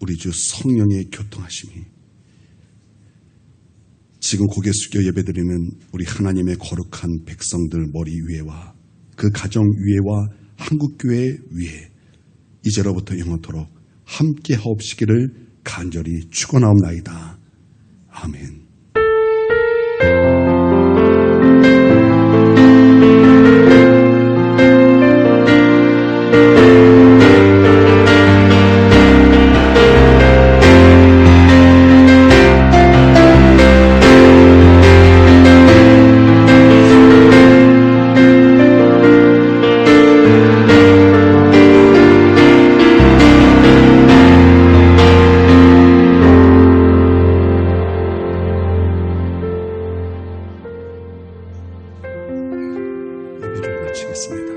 우리 주 성령의 교통하심이 지금 고개 숙여 예배드리는 우리 하나님의 거룩한 백성들 머리 위에와 그 가정 위에와 한국교회 위에 이제로부터 영원토록 함께 하옵시기를 간절히 축원하옵나이다. 아멘. 예배를 마치겠습니다.